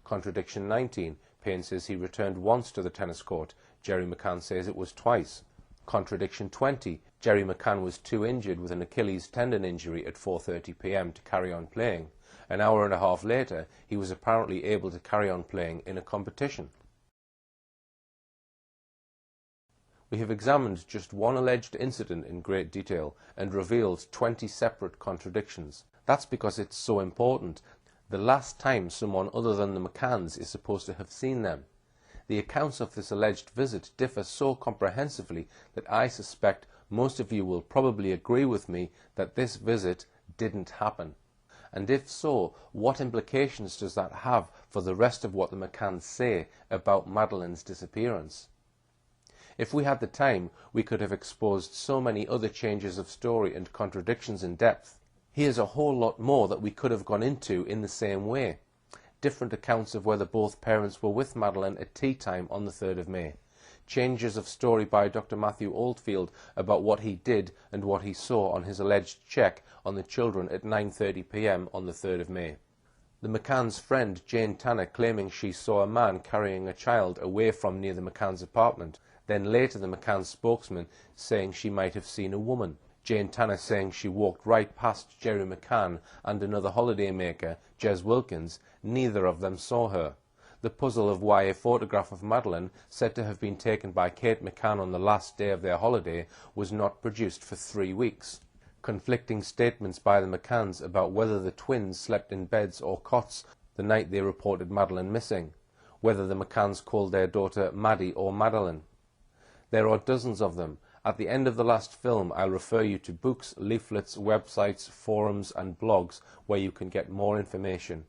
Contradiction 19. Payne says he returned once to the tennis court. Jerry McCann says it was twice. Contradiction 20. Jerry McCann was too injured with an Achilles tendon injury at 4:30 p.m. to carry on playing. An hour and a half later, he was apparently able to carry on playing in a competition. We have examined just one alleged incident in great detail and revealed 20 separate contradictions. That's because it's so important. The last time someone other than the McCanns is supposed to have seen them. The accounts of this alleged visit differ so comprehensively that I suspect most of you will probably agree with me that this visit didn't happen. And if so, what implications does that have for the rest of what the McCanns say about Madeleine's disappearance? If we had the time, we could have exposed so many other changes of story and contradictions in depth. Here's a whole lot more that we could have gone into in the same way. Different accounts of whether both parents were with Madeleine at tea time on the 3rd of May. Changes of story by Dr. Matthew Oldfield about what he did and what he saw on his alleged check on the children at 9:30 p.m. on the 3rd of May. The McCann's friend Jane Tanner claiming she saw a man carrying a child away from near the McCann's apartment. Then later the McCann's spokesman saying she might have seen a woman. Jane Tanner saying she walked right past Jerry McCann and another holidaymaker, Jez Wilkins. Neither of them saw her. The puzzle of why a photograph of Madeleine, said to have been taken by Kate McCann on the last day of their holiday, was not produced for 3 weeks. Conflicting statements by the McCanns about whether the twins slept in beds or cots the night they reported Madeleine missing. Whether the McCanns called their daughter Maddie or Madeleine. There are dozens of them. At the end of the last film, I'll refer you to books, leaflets, websites, forums and blogs where you can get more information.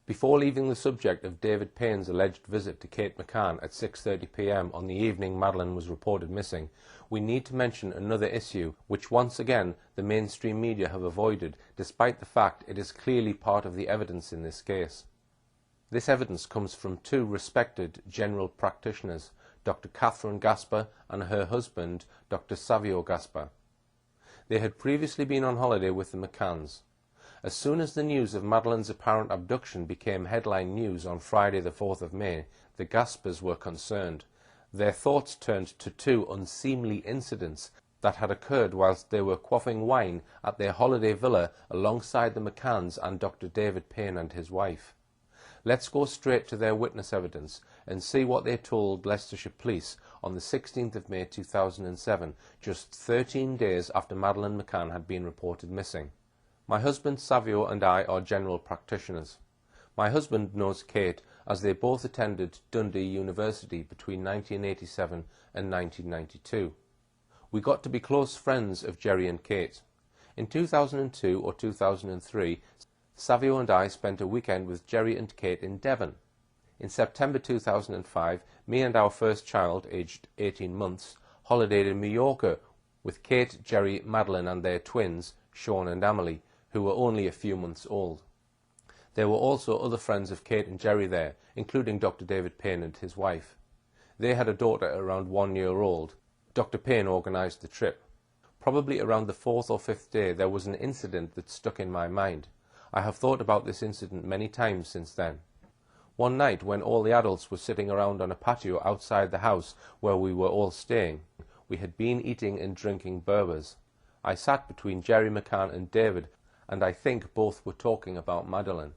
Before leaving the subject of David Payne's alleged visit to Kate McCann at 6:30 p.m. on the evening Madeleine was reported missing, we need to mention another issue which once again the mainstream media have avoided, despite the fact it is clearly part of the evidence in this case. This evidence comes from 2 respected general practitioners, Dr. Catherine Gasper and her husband, Dr. Savio Gasper. They had previously been on holiday with the McCanns. As soon as the news of Madeleine's apparent abduction became headline news on Friday the 4th of May, the Gaspers were concerned. Their thoughts turned to 2 unseemly incidents that had occurred whilst they were quaffing wine at their holiday villa alongside the McCanns and Dr. David Payne and his wife. Let's go straight to their witness evidence and see what they told Leicestershire Police on the 16th of May 2007, just 13 days after Madeleine McCann had been reported missing. My husband Savio and I are general practitioners. My husband knows Kate as they both attended Dundee University between 1987 and 1992. We got to be close friends of Jerry and Kate. In 2002 or 2003, Savio and I spent a weekend with Jerry and Kate in Devon. In September 2005, me and our first child, aged 18 months, holidayed in Mallorca with Kate, Jerry, Madeleine and their twins, Sean and Amelie, who were only a few months old. There were also other friends of Kate and Jerry there, including Dr. David Payne and his wife. They had a daughter around 1 year old. Dr. Payne organised the trip. Probably around the 4th or 5th day there was an incident that stuck in my mind. I have thought about this incident many times since then. One night when all the adults were sitting around on a patio outside the house where we were all staying, we had been eating and drinking Berbers. I sat between Jerry McCann and David, and I think both were talking about Madeleine.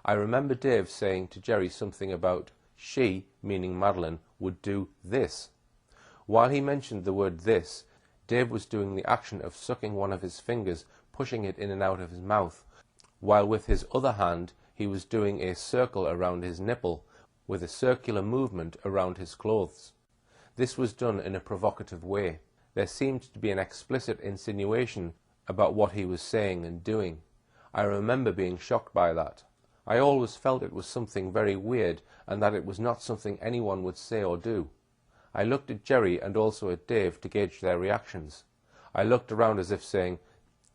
I remember Dave saying to Jerry something about she, meaning Madeleine, would do this. While he mentioned the word this, Dave was doing the action of sucking one of his fingers, pushing it in and out of his mouth, while with his other hand he was doing a circle around his nipple, with a circular movement around his clothes. This was done in a provocative way. There seemed to be an explicit insinuation about what he was saying and doing. I remember being shocked by that. I always felt it was something very weird and that it was not something anyone would say or do. I looked at Jerry and also at Dave to gauge their reactions. I looked around as if saying,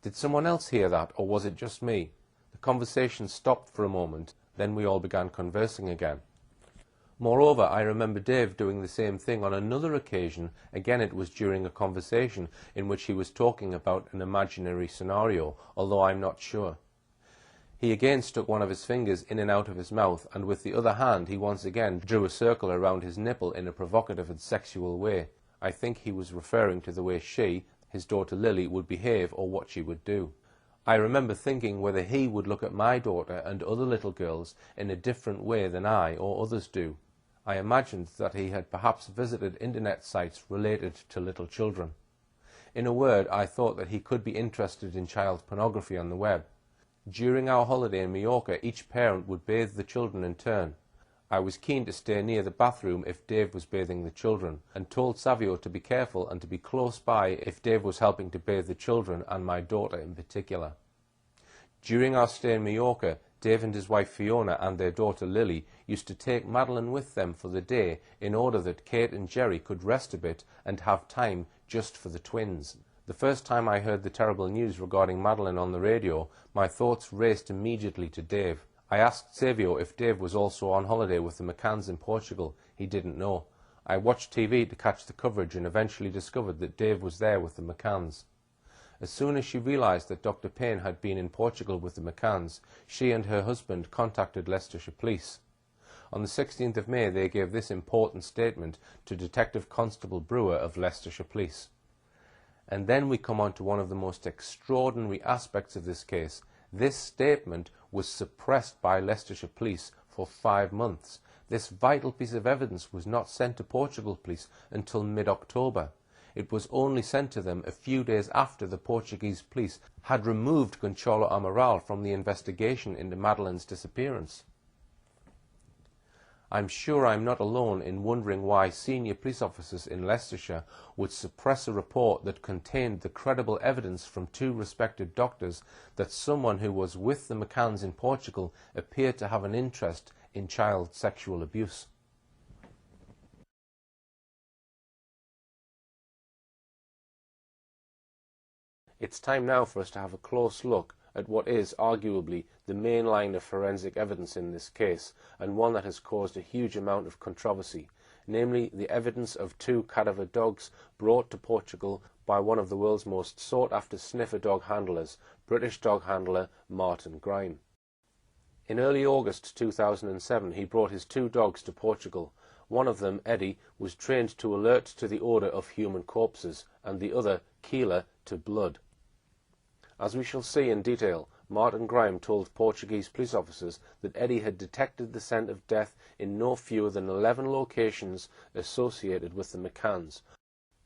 "Did someone else hear that, or was it just me?" The conversation stopped for a moment, then we all began conversing again. Moreover, I remember Dave doing the same thing on another occasion. Again, it was during a conversation in which he was talking about an imaginary scenario, although I'm not sure. He again stuck one of his fingers in and out of his mouth, and with the other hand he once again drew a circle around his nipple in a provocative and sexual way. I think he was referring to the way she, his daughter Lily, would behave or what she would do. I remember thinking whether he would look at my daughter and other little girls in a different way than I or others do. I imagined that he had perhaps visited internet sites related to little children. In a word, I thought that he could be interested in child pornography on the web. During our holiday in Mallorca, each parent would bathe the children in turn. I was keen to stay near the bathroom if Dave was bathing the children, and told Savio to be careful and to be close by if Dave was helping to bathe the children, and my daughter in particular. During our stay in Mallorca, Dave and his wife Fiona and their daughter Lily used to take Madeleine with them for the day in order that Kate and Jerry could rest a bit and have time just for the twins. The first time I heard the terrible news regarding Madeleine on the radio, my thoughts raced immediately to Dave. I asked Savio if Dave was also on holiday with the McCanns in Portugal. He didn't know. I watched TV to catch the coverage and eventually discovered that Dave was there with the McCanns. As soon as she realised that Dr. Payne had been in Portugal with the McCanns, she and her husband contacted Leicestershire Police. On the 16th of May they gave this important statement to Detective Constable Brewer of Leicestershire Police. And then we come on to one of the most extraordinary aspects of this case. This statement was suppressed by Leicestershire Police for 5 months. This vital piece of evidence was not sent to Portugal Police until mid-October. It was only sent to them a few days after the Portuguese police had removed Gonçalo Amaral from the investigation into Madeleine's disappearance. I'm sure I'm not alone in wondering why senior police officers in Leicestershire would suppress a report that contained the credible evidence from 2 respected doctors that someone who was with the McCanns in Portugal appeared to have an interest in child sexual abuse. It's time now for us to have a close look at what is arguably the main line of forensic evidence in this case, and one that has caused a huge amount of controversy, namely the evidence of 2 cadaver dogs brought to Portugal by one of the world's most sought-after sniffer dog handlers, British dog handler Martin Grime. In early August 2007 he brought his 2 dogs to Portugal. One of them, Eddie, was trained to alert to the odour of human corpses, and the other, Keeler to blood. As we shall see in detail, Martin Grime told Portuguese police officers that Eddie had detected the scent of death in no fewer than 11 locations associated with the McCanns,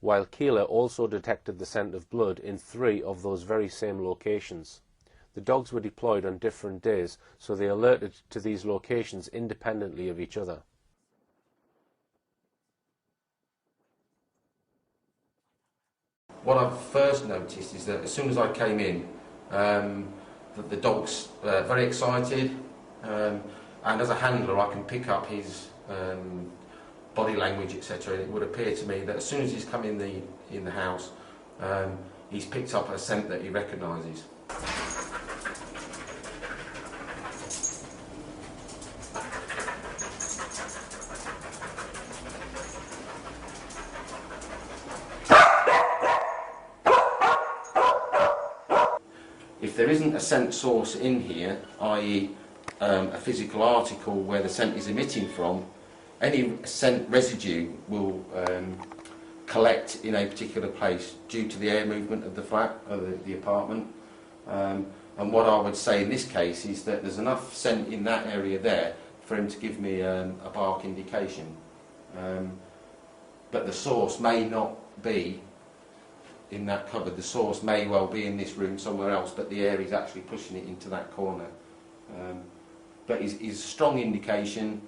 while Keeler also detected the scent of blood in 3 of those very same locations. The dogs were deployed on different days, so they alerted to these locations independently of each other. What I've first noticed is that as soon as I came in, that the dog's very excited, and as a handler I can pick up his body language, etc. And it would appear to me that as soon as he's come in the house, he's picked up a scent that he recognises. If there isn't a scent source in here, i.e. a physical article where the scent is emitting from, any scent residue will collect in a particular place due to the air movement of the flat, or the apartment. And what I would say in this case is that there's enough scent in that area there for him to give me a bark indication. But the source may not be in that cupboard. The source may well be in this room somewhere else, but the air is actually pushing it into that corner. But is a strong indication,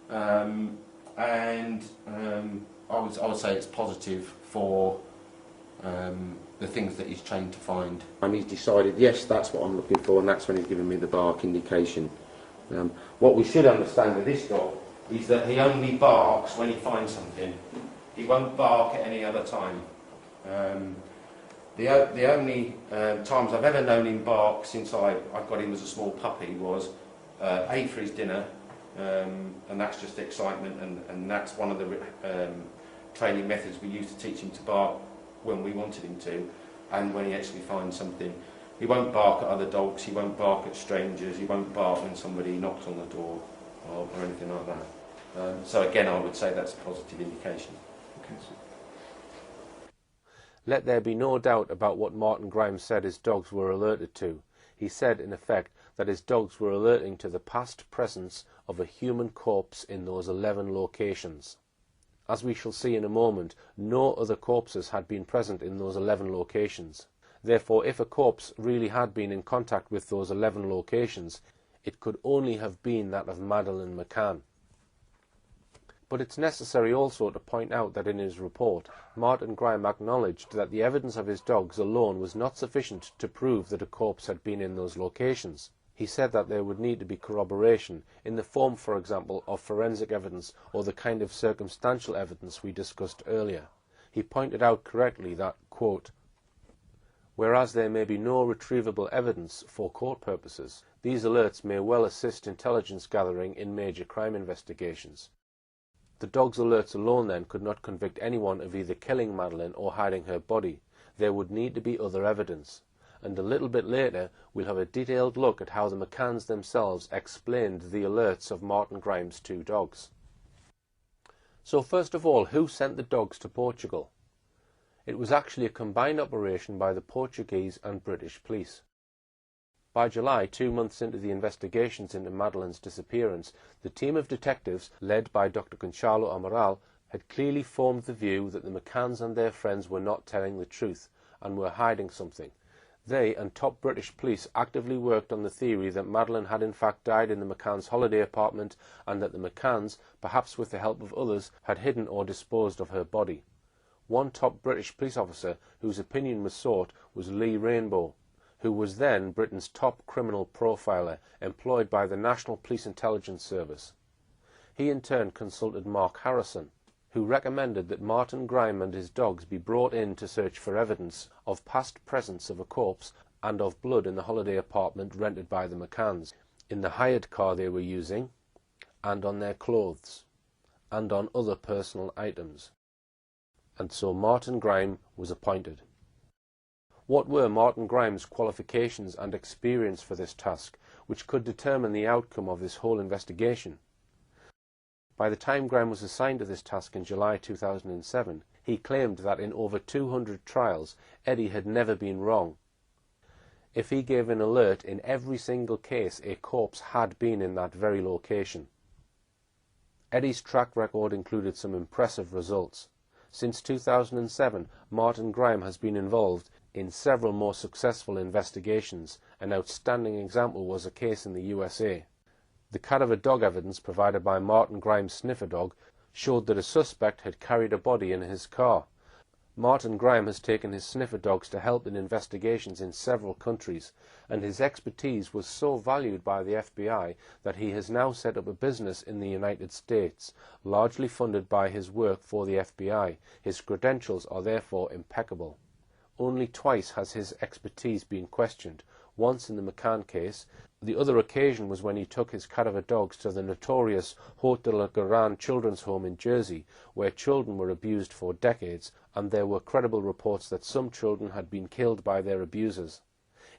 and I would say it's positive for the things that he's trained to find. And he's decided, yes, that's what I'm looking for, and that's when he's given me the bark indication. What we should understand with this dog is that he only barks when he finds something. He won't bark at any other time. The only times I've ever known him bark since I got him as a small puppy was A, for his dinner, and that's just excitement, and that's one of the training methods we used to teach him to bark when we wanted him to, and when he actually finds something. He won't bark at other dogs, he won't bark at strangers, he won't bark when somebody knocks on the door or anything like that. So again, I would say that's a positive indication. Okay. Let there be no doubt about what Martin Grime said his dogs were alerted to. He said, in effect, that his dogs were alerting to the past presence of a human corpse in those 11 locations. As we shall see in a moment, no other corpses had been present in those 11 locations. Therefore, if a corpse really had been in contact with those 11 locations, it could only have been that of Madeleine McCann. But it's necessary also to point out that in his report, Martin Grime acknowledged that the evidence of his dogs alone was not sufficient to prove that a corpse had been in those locations. He said that there would need to be corroboration, in the form, for example, of forensic evidence or the kind of circumstantial evidence we discussed earlier. He pointed out correctly that, quote, "Whereas there may be no retrievable evidence for court purposes, these alerts may well assist intelligence gathering in major crime investigations. The dog's alerts alone, then, could not convict anyone of either killing Madeleine or hiding her body. There would need to be other evidence." And a little bit later, we'll have a detailed look at how the McCanns themselves explained the alerts of Martin Grime's 2 dogs. So first of all, who sent the dogs to Portugal? It was actually a combined operation by the Portuguese and British police. By July, 2 months into the investigations into Madeleine's disappearance, the team of detectives, led by Dr. Gonçalo Amaral, had clearly formed the view that the McCanns and their friends were not telling the truth, and were hiding something. They and top British police actively worked on the theory that Madeleine had in fact died in the McCanns' holiday apartment, and that the McCanns, perhaps with the help of others, had hidden or disposed of her body. One top British police officer whose opinion was sought was Lee Rainbow, who was then Britain's top criminal profiler, employed by the National Police Intelligence Service. He in turn consulted Mark Harrison, who recommended that Martin Grime and his dogs be brought in to search for evidence of past presence of a corpse and of blood in the holiday apartment rented by the McCanns, in the hired car they were using, and on their clothes, and on other personal items. And so Martin Grime was appointed. What were Martin Grime's qualifications and experience for this task, which could determine the outcome of this whole investigation? By the time Grime was assigned to this task in July 2007, He claimed that in over 200 trials, Eddie had never been wrong. If he gave an alert in every single case, a corpse had been in that very location. Eddie's track record included some impressive results. Since 2007, Martin Grime has been involved in several more successful investigations. An outstanding example was a case in the USA. The cadaver dog evidence provided by Martin Grime's sniffer dog showed that a suspect had carried a body in his car. Martin Grime has taken his sniffer dogs to help in investigations in several countries, and his expertise was so valued by the FBI that he has now set up a business in the United States, largely funded by his work for the FBI. His credentials are therefore impeccable. Only twice has his expertise been questioned, once in the McCann case. The other occasion was when he took his cadaver dogs to the notorious Haute de la Garenne children's home in Jersey, where children were abused for decades, and there were credible reports that some children had been killed by their abusers.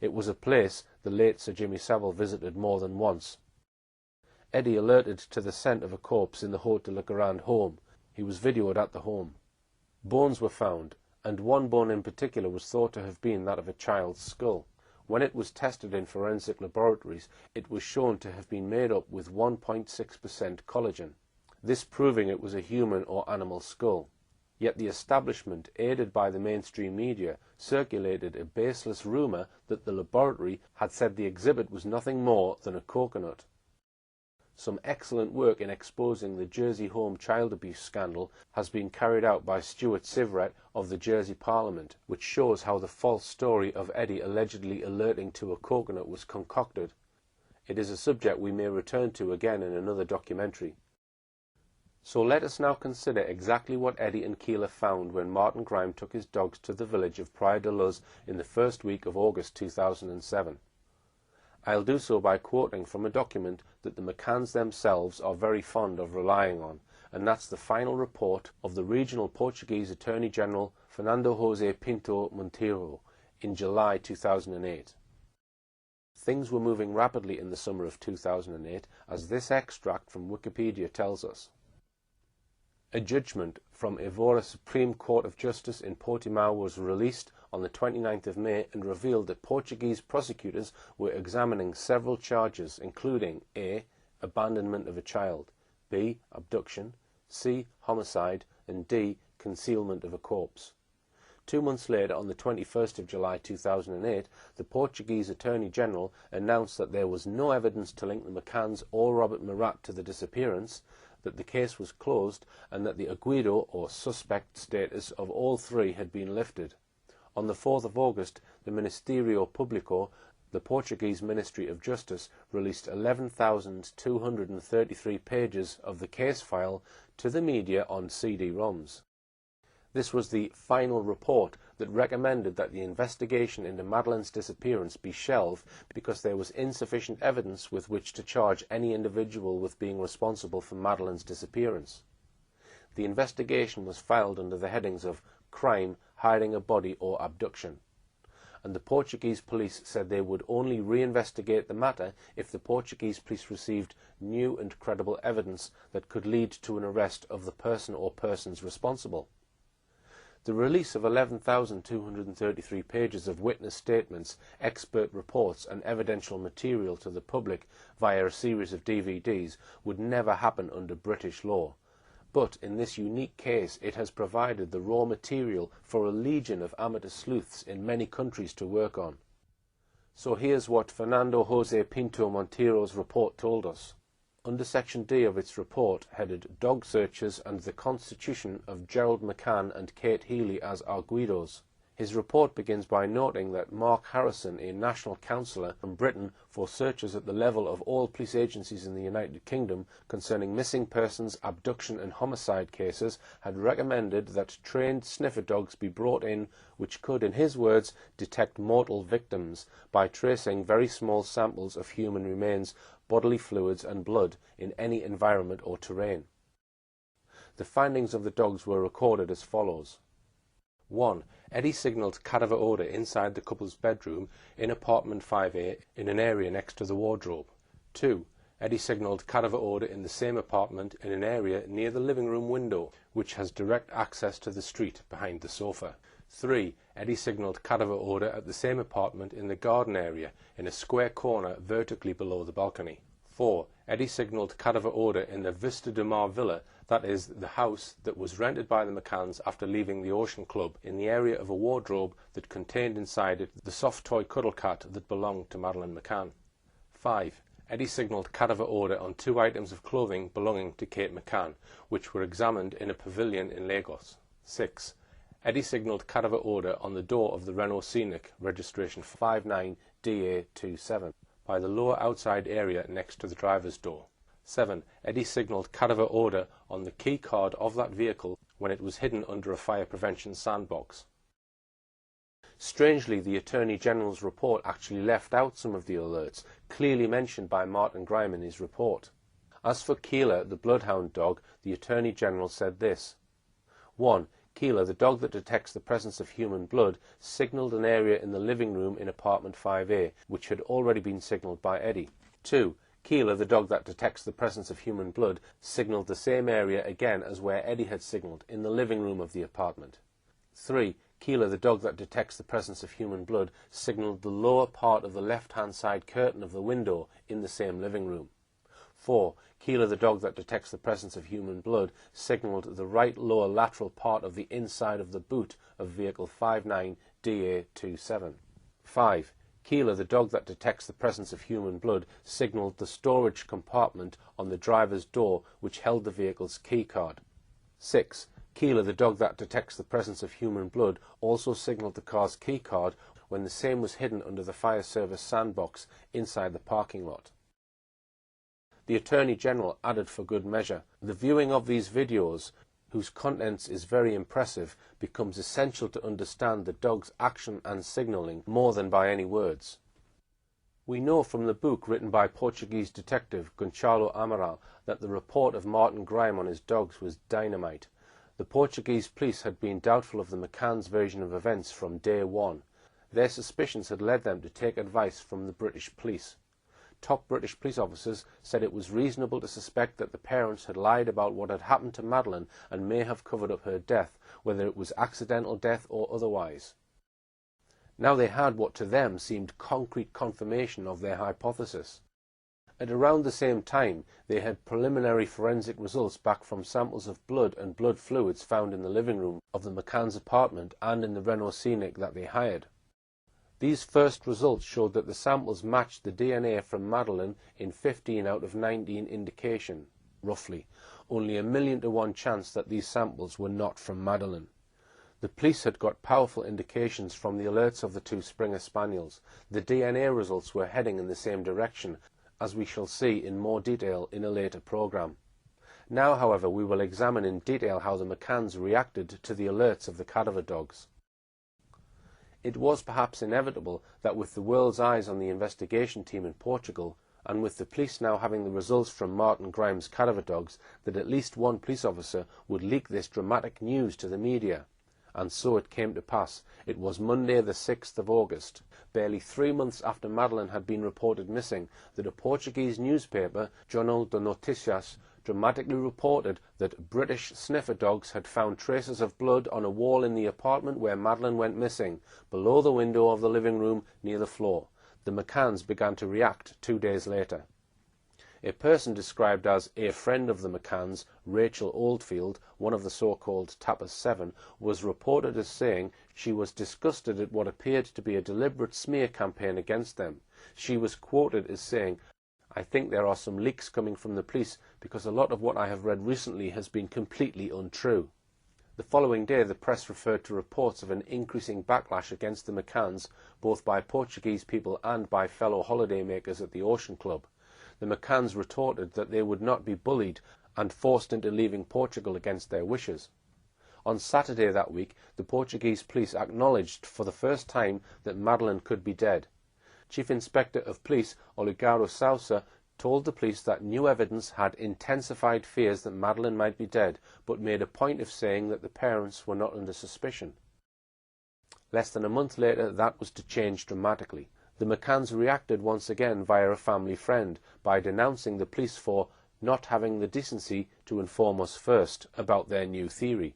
It was a place the late Sir Jimmy Savile visited more than once. Eddie alerted to the scent of a corpse in the Haute de la Garenne home. He was videoed at the home. Bones were found, and one bone in particular was thought to have been that of a child's skull. When it was tested in forensic laboratories, it was shown to have been made up with 1.6% collagen, this proving it was a human or animal skull. Yet the establishment, aided by the mainstream media, circulated a baseless rumour that the laboratory had said the exhibit was nothing more than a coconut. Some excellent work in exposing the Jersey home child abuse scandal has been carried out by Stuart Sivret of the Jersey Parliament, which shows how the false story of Eddie allegedly alerting to a coconut was concocted. It is a subject we may return to again in another documentary. So let us now consider exactly what Eddie and Keeler found when Martin Grime took his dogs to the village of Praia da Luz in the first week of August 2007. I'll do so by quoting from a document that the McCanns themselves are very fond of relying on, and that's the final report of the regional Portuguese Attorney General Fernando José Pinto Monteiro in July 2008. Things were moving rapidly in the summer of 2008, as this extract from Wikipedia tells us. A judgment from Evora Supreme Court of Justice in Portimao was released on the 29th of May and revealed that Portuguese prosecutors were examining several charges, including A. Abandonment of a child, B. Abduction, C. Homicide, and D. Concealment of a corpse. 2 months later, on the 21st of July 2008, the Portuguese Attorney General announced that there was no evidence to link the McCanns or Robert Murat to the disappearance, that the case was closed, and that the aguido or suspect status of all three had been lifted. On the 4th of August, the Ministerio Público, the Portuguese Ministry of Justice, released 11,233 pages of the case file to the media on CD-ROMs. This was the final report that recommended that the investigation into Madeleine's disappearance be shelved because there was insufficient evidence with which to charge any individual with being responsible for Madeleine's disappearance. The investigation was filed under the headings of crime, hiding a body or abduction, and the Portuguese police said they would only reinvestigate the matter if the Portuguese police received new and credible evidence that could lead to an arrest of the person or persons responsible. The release of 11,233 pages of witness statements, expert reports and evidential material to the public via a series of DVDs would never happen under British law. But in this unique case, it has provided the raw material for a legion of amateur sleuths in many countries to work on. So here's what Fernando José Pinto Monteiro's report told us. Under Section D of its report, headed Dog Searchers and the Constitution of Gerald McCann and Kate Healy as Arguidos. His report begins by noting that Mark Harrison, a national councillor from Britain for searches at the level of all police agencies in the United Kingdom concerning missing persons, abduction and homicide cases, had recommended that trained sniffer dogs be brought in which could, in his words, detect mortal victims by tracing very small samples of human remains, bodily fluids and blood in any environment or terrain. The findings of the dogs were recorded as follows. 1. Eddie signalled cadaver odour inside the couple's bedroom in apartment 5A in an area next to the wardrobe. 2. Eddie signalled cadaver order in the same apartment in an area near the living room window, which has direct access to the street behind the sofa. 3. Eddie signalled cadaver order at the same apartment in the garden area, in a square corner vertically below the balcony. 4. Eddie signalled cadaver order in the Vista de Mar villa, that is, the house that was rented by the McCanns after leaving the Ocean Club, in the area of a wardrobe that contained inside it the soft toy cuddle cat that belonged to Madeleine McCann. 5. Eddie signalled cadaver order on 2 items of clothing belonging to Kate McCann, which were examined in a pavilion in Lagos. 6. Eddie signalled cadaver order on the door of the Renault Scenic, registration 59DA27, by the lower outside area next to the driver's door. 7. Eddie signalled cadaver order on the key card of that vehicle when it was hidden under a fire prevention sandbox. Strangely, the Attorney General's report actually left out some of the alerts clearly mentioned by Martin Grime in his report. As for Keeler, the bloodhound dog, the Attorney General said this. 1. Keeler, the dog that detects the presence of human blood, signalled an area in the living room in apartment 5A, which had already been signalled by Eddie. 2. Keeler, the dog that detects the presence of human blood, signalled the same area again as where Eddie had signalled, in the living room of the apartment. 3. Keeler, the dog that detects the presence of human blood, signalled the lower part of the left-hand side curtain of the window in the same living room. 4. Keeler, the dog that detects the presence of human blood, signalled the right lower lateral part of the inside of the boot of vehicle 59DA27. 5. Keeler, the dog that detects the presence of human blood, signalled the storage compartment on the driver's door which held the vehicle's key card. 6. Keeler, the dog that detects the presence of human blood, also signalled the car's key card when the same was hidden under the fire service sandbox inside the parking lot. The Attorney General added for good measure, the viewing of these videos, whose contents is very impressive, becomes essential to understand the dog's action and signalling more than by any words. We know from the book written by Portuguese detective Gonçalo Amaral that the report of Martin Grime on his dogs was dynamite. The Portuguese police had been doubtful of the McCann's version of events from day one. Their suspicions had led them to take advice from the British police. Top British police officers said it was reasonable to suspect that the parents had lied about what had happened to Madeleine and may have covered up her death, whether it was accidental death or otherwise. Now they had what to them seemed concrete confirmation of their hypothesis. At around the same time, they had preliminary forensic results back from samples of blood and blood fluids found in the living room of the McCann's apartment and in the Renault Scenic that they hired. These first results showed that the samples matched the DNA from Madeleine in 15 out of 19 indication, roughly, only 1,000,000 to 1 chance that these samples were not from Madeleine. The police had got powerful indications from the alerts of the 2 Springer Spaniels. The DNA results were heading in the same direction, as we shall see in more detail in a later programme. Now, however, we will examine in detail how the McCanns reacted to the alerts of the cadaver dogs. It was perhaps inevitable that with the world's eyes on the investigation team in Portugal, and with the police now having the results from Martin Grime's cadaver dogs, that at least one police officer would leak this dramatic news to the media. And so it came to pass. It was Monday the 6th of August, barely 3 months after Madeleine had been reported missing, that a Portuguese newspaper, Jornal de Noticias, dramatically reported that British sniffer dogs had found traces of blood on a wall in the apartment where Madeleine went missing, below the window of the living room near the floor. The McCanns began to react 2 days later. A person described as a friend of the McCanns, Rachel Oldfield, one of the so-called Tappers 7, was reported as saying she was disgusted at what appeared to be a deliberate smear campaign against them. She was quoted as saying, "I think there are some leaks coming from the police because a lot of what I have read recently has been completely untrue." The following day the press referred to reports of an increasing backlash against the McCanns, both by Portuguese people and by fellow holidaymakers at the Ocean Club. The McCanns retorted that they would not be bullied and forced into leaving Portugal against their wishes. On Saturday that week, the Portuguese police acknowledged for the first time that Madeleine could be dead. Chief Inspector of Police Olegário Sousa told the police that new evidence had intensified fears that Madeleine might be dead, but made a point of saying that the parents were not under suspicion. Less than a month later, that was to change dramatically. The McCanns reacted once again via a family friend by denouncing the police for not having the decency to inform us first about their new theory.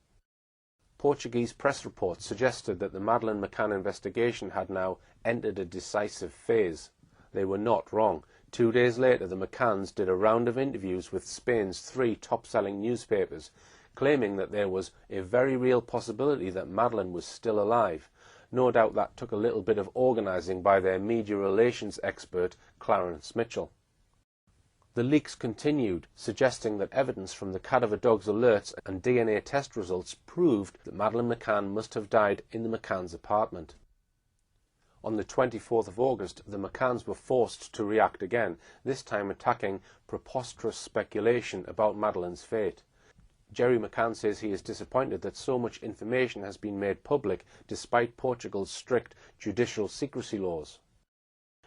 Portuguese press reports suggested that the Madeleine McCann investigation had now entered a decisive phase. They were not wrong. 2 days later, the McCanns did a round of interviews with Spain's 3 top-selling newspapers, claiming that there was a very real possibility that Madeleine was still alive. No doubt that took a little bit of organising by their media relations expert, Clarence Mitchell. The leaks continued, suggesting that evidence from the cadaver dog's alerts and DNA test results proved that Madeleine McCann must have died in the McCann's apartment. On the 24th of August, the McCanns were forced to react again, this time attacking preposterous speculation about Madeleine's fate. Jerry McCann says he is disappointed that so much information has been made public despite Portugal's strict judicial secrecy laws.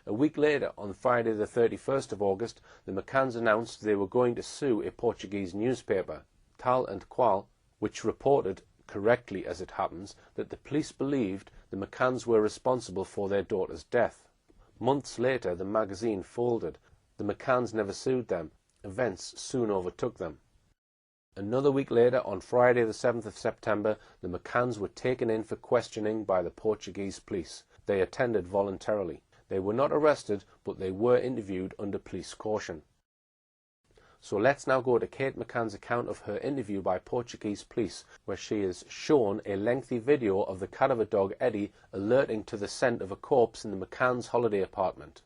A week later, on Friday the 31st of August, the McCanns announced they were going to sue a Portuguese newspaper, Tal and Qual, which reported, correctly as it happens, that the police believed the McCanns were responsible for their daughter's death. Months later, the magazine folded. The McCanns never sued them. Events soon overtook them. Another week later, on Friday the 7th of September, the McCanns were taken in for questioning by the Portuguese police. They attended voluntarily. They were not arrested, but they were interviewed under police caution. So let's now go to Kate McCann's account of her interview by Portuguese police, where she is shown a lengthy video of the cadaver dog Eddie alerting to the scent of a corpse in the McCann's holiday apartment.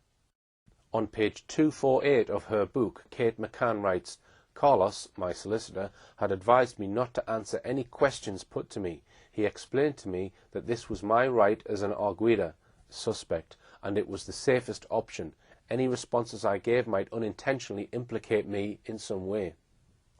On page 248 of her book, Kate McCann writes, "Carlos, my solicitor, had advised me not to answer any questions put to me. He explained to me that this was my right as an arguida, suspect, and it was the safest option. Any responses I gave might unintentionally implicate me in some way."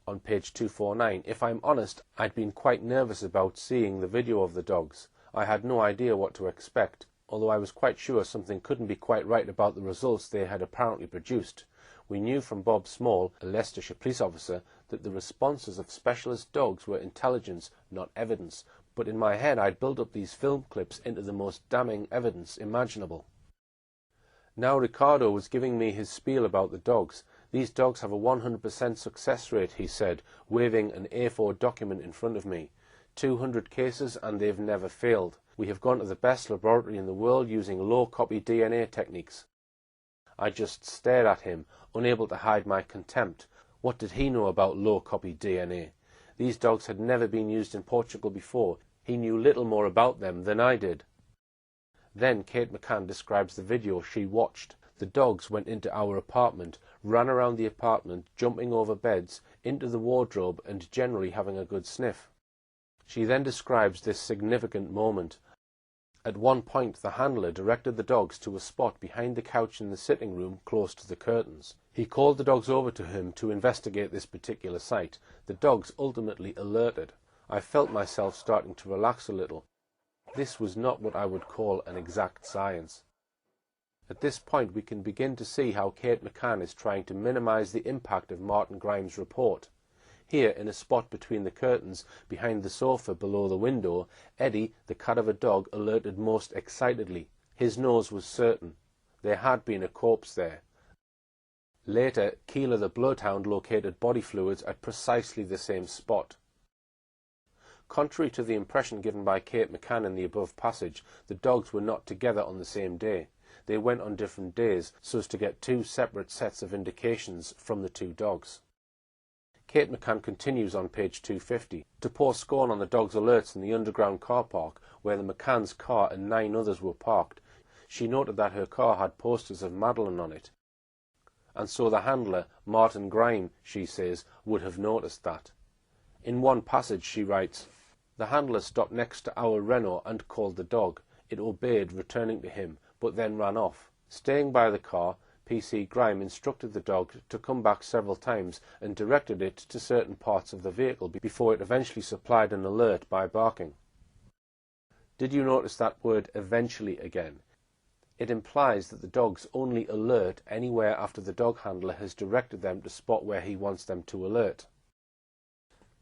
On page 249, "If I'm honest, I'd been quite nervous about seeing the video of the dogs. I had no idea what to expect, although I was quite sure something couldn't be quite right about the results they had apparently produced. We knew from Bob Small, a Leicestershire police officer, that the responses of specialist dogs were intelligence, not evidence, but in my head I'd built up these film clips into the most damning evidence imaginable." Now Ricardo was giving me his spiel about the dogs. "These dogs have a 100% success rate," he said, waving an A4 document in front of me. 200 cases and they've never failed. We have gone to the best laboratory in the world using low-copy DNA techniques." I just stared at him, unable to hide my contempt. What did he know about low-copy DNA? These dogs had never been used in Portugal before. He knew little more about them than I did. Then Kate McCann describes the video she watched. "The dogs went into our apartment, ran around the apartment, jumping over beds, into the wardrobe, and generally having a good sniff." She then describes this significant moment. At one point, the handler directed the dogs to a spot behind the couch in the sitting room close to the curtains. He called the dogs over to him to investigate this particular site. The dogs ultimately alerted. I felt myself starting to relax a little. This was not what I would call an exact science. At this point, we can begin to see how Kate McCann is trying to minimize the impact of Martin Grimes' report. Here, in a spot between the curtains, behind the sofa below the window, Eddie, the cadaver dog, alerted most excitedly. His nose was certain. There had been a corpse there. Later, Keeler the bloodhound located body fluids at precisely the same spot. Contrary to the impression given by Kate McCann in the above passage, the dogs were not together on the same day. They went on different days, so as to get 2 separate sets of indications from the 2 dogs. Kate McCann continues on page 250. To pour scorn on the dogs' alerts in the underground car park, where the McCann's car and 9 others were parked, she noted that her car had posters of Madeleine on it. And so the handler, Martin Grime, she says, would have noticed that. In one passage she writes, "The handler stopped next to our Renault and called the dog. It obeyed, returning to him, but then ran off. Staying by the car, PC Grime instructed the dog to come back several times and directed it to certain parts of the vehicle before it eventually supplied an alert by barking." Did you notice that word "eventually" again? It implies that the dogs only alert anywhere after the dog handler has directed them to spot where he wants them to alert.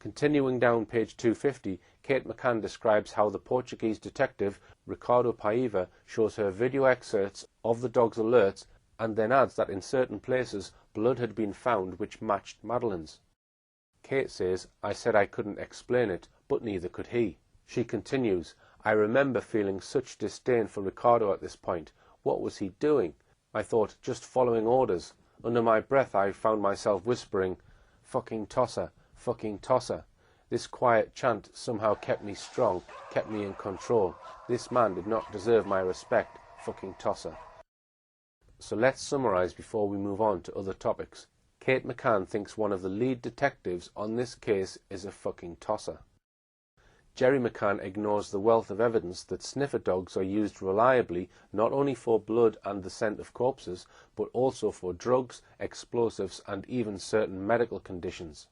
Continuing down page 250, Kate McCann describes how the Portuguese detective Ricardo Paiva shows her video excerpts of the dog's alerts and then adds that in certain places blood had been found which matched Madeleine's. Kate says, "I said I couldn't explain it, but neither could he." She continues, "I remember feeling such disdain for Ricardo at this point. What was he doing? I thought, just following orders. Under my breath I found myself whispering, 'Fucking tosser, fucking tosser.' This quiet chant somehow kept me strong, kept me in control. This man did not deserve my respect, fucking tosser." So let's summarize before we move on to other topics. Kate McCann thinks one of the lead detectives on this case is a fucking tosser. Jerry McCann ignores the wealth of evidence that sniffer dogs are used reliably not only for blood and the scent of corpses, but also for drugs, explosives, and even certain medical conditions.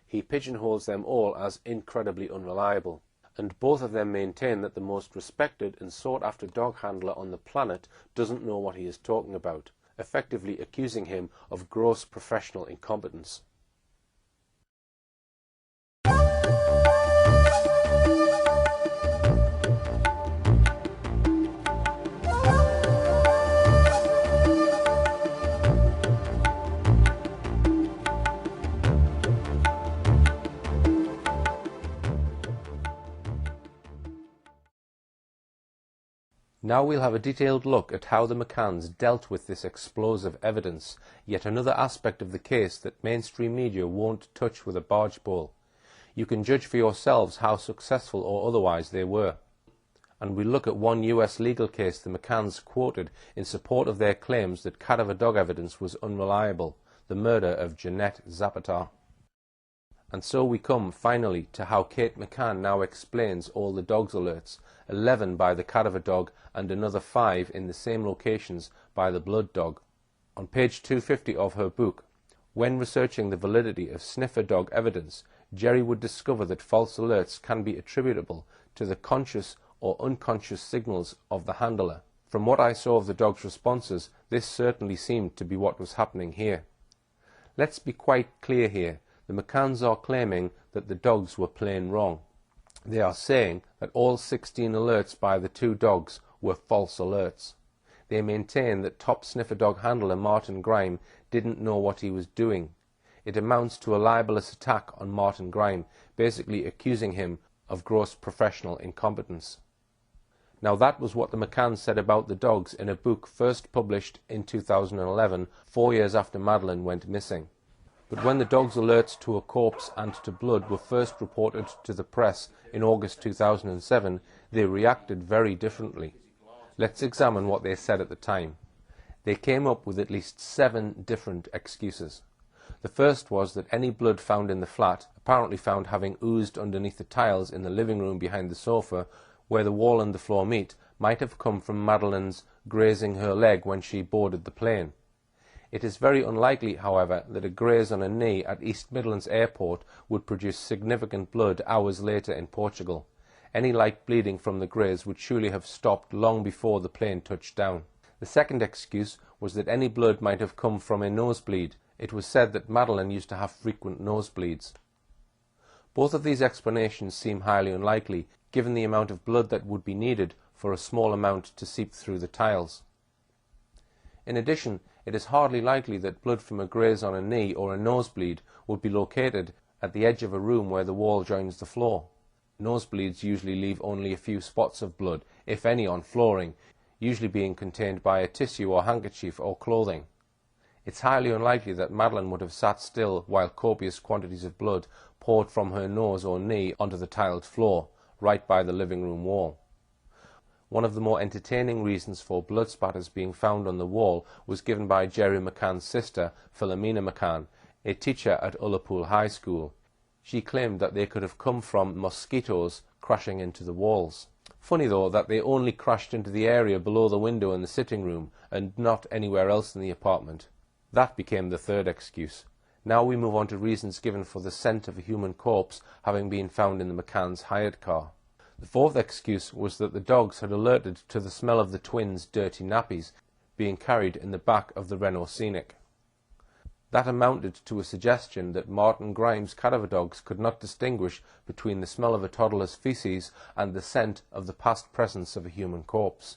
He pigeonholes them all as incredibly unreliable, and both of them maintain that the most respected and sought-after dog handler on the planet doesn't know what he is talking about, effectively accusing him of gross professional incompetence. Now we'll have a detailed look at how the McCanns dealt with this explosive evidence, yet another aspect of the case that mainstream media won't touch with a barge pole. You can judge for yourselves how successful or otherwise they were. And we'll look at one US legal case the McCanns quoted in support of their claims that cadaver dog evidence was unreliable, the murder of Jeanette Zapata. And so we come, finally, to how Kate McCann now explains all the dog's alerts, 11 by the cadaver dog and another 5 in the same locations by the blood dog. On page 250 of her book, when researching the validity of sniffer dog evidence, Jerry would discover that false alerts can be attributable to the conscious or unconscious signals of the handler. From what I saw of the dog's responses, this certainly seemed to be what was happening here. Let's be quite clear here. The McCanns are claiming that the dogs were plain wrong. They are saying that all 16 alerts by the 2 dogs were false alerts. They maintain that top sniffer dog handler Martin Grime didn't know what he was doing. It amounts to a libelous attack on Martin Grime, basically accusing him of gross professional incompetence. Now that was what the McCanns said about the dogs in a book first published in 2011, 4 years after Madeleine went missing. But when the dog's alerts to a corpse and to blood were first reported to the press in August 2007, they reacted very differently. Let's examine what they said at the time. They came up with at least 7 different excuses. The first was that any blood found in the flat, apparently found having oozed underneath the tiles in the living room behind the sofa, where the wall and the floor meet, might have come from Madeleine's grazing her leg when she boarded the plane. It is very unlikely, however, that a graze on a knee at East Midlands Airport would produce significant blood hours later in Portugal. Any light bleeding from the graze would surely have stopped long before the plane touched down. The second excuse was that any blood might have come from a nosebleed. It was said that Madeleine used to have frequent nosebleeds. Both of these explanations seem highly unlikely, given the amount of blood that would be needed for a small amount to seep through the tiles. In addition, it is hardly likely that blood from a graze on a knee or a nosebleed would be located at the edge of a room where the wall joins the floor. Nosebleeds usually leave only a few spots of blood, if any, on flooring, usually being contained by a tissue or handkerchief or clothing. It's highly unlikely that Madeleine would have sat still while copious quantities of blood poured from her nose or knee onto the tiled floor, right by the living room wall. One of the more entertaining reasons for blood spatters being found on the wall was given by Jerry McCann's sister, Philomena McCann, a teacher at Ullapool High School. She claimed that they could have come from mosquitoes crashing into the walls. Funny though that they only crashed into the area below the window in the sitting room and not anywhere else in the apartment. That became the third excuse. Now we move on to reasons given for the scent of a human corpse having been found in the McCann's hired car. The fourth excuse was that the dogs had alerted to the smell of the twins' dirty nappies being carried in the back of the Renault Scenic. That amounted to a suggestion that Martin Grimes' cadaver dogs could not distinguish between the smell of a toddler's feces and the scent of the past presence of a human corpse.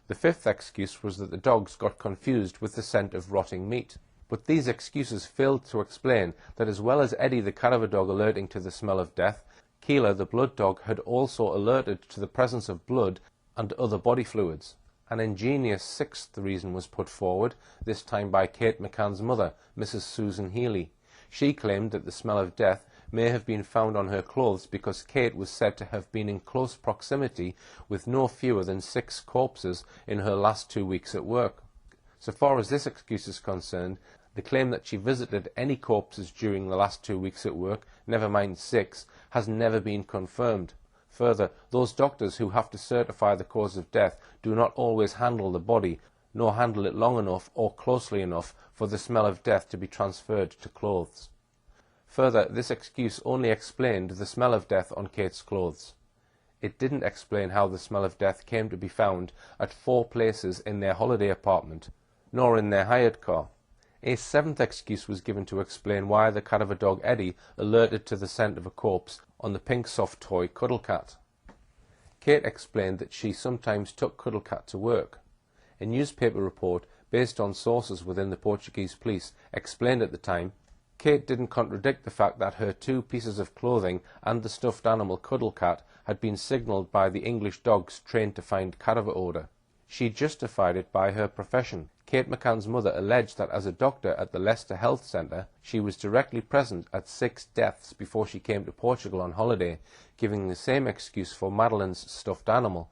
The fifth excuse was that the dogs got confused with the scent of rotting meat. But these excuses failed to explain that as well as Eddie the cadaver dog alerting to the smell of death, Keeler the blood dog had also alerted to the presence of blood and other body fluids. An ingenious sixth reason was put forward, this time by Kate McCann's mother, Mrs. Susan Healy. She claimed that the smell of death may have been found on her clothes because Kate was said to have been in close proximity with no fewer than 6 corpses in her last 2 weeks at work. So far as this excuse is concerned, the claim that she visited any corpses during the last 2 weeks at work, never mind 6, has never been confirmed. Further, those doctors who have to certify the cause of death do not always handle the body, nor handle it long enough or closely enough for the smell of death to be transferred to clothes. Further, this excuse only explained the smell of death on Kate's clothes. It didn't explain how the smell of death came to be found at 4 places in their holiday apartment, nor in their hired car. A 7th excuse was given to explain why the cadaver dog Eddie alerted to the scent of a corpse on the pink soft toy Cuddle Cat. Kate explained that she sometimes took Cuddle Cat to work. A newspaper report, based on sources within the Portuguese police, explained at the time, Kate didn't contradict the fact that her 2 pieces of clothing and the stuffed animal Cuddle Cat had been signalled by the English dogs trained to find cadaver odour. She justified it by her profession. Kate McCann's mother alleged that as a doctor at the Leicester Health Centre, she was directly present at 6 deaths before she came to Portugal on holiday, giving the same excuse for Madeleine's stuffed animal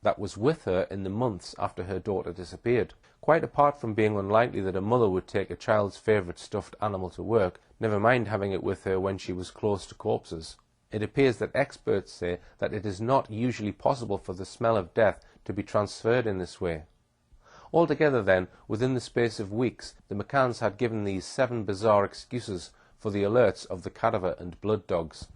that was with her in the months after her daughter disappeared. Quite apart from being unlikely that a mother would take a child's favourite stuffed animal to work, never mind having it with her when she was close to corpses, it appears that experts say that it is not usually possible for the smell of death to be transferred in this way. Altogether then, within the space of weeks, the McCanns had given these 7 bizarre excuses for the alerts of the cadaver and blood dogs.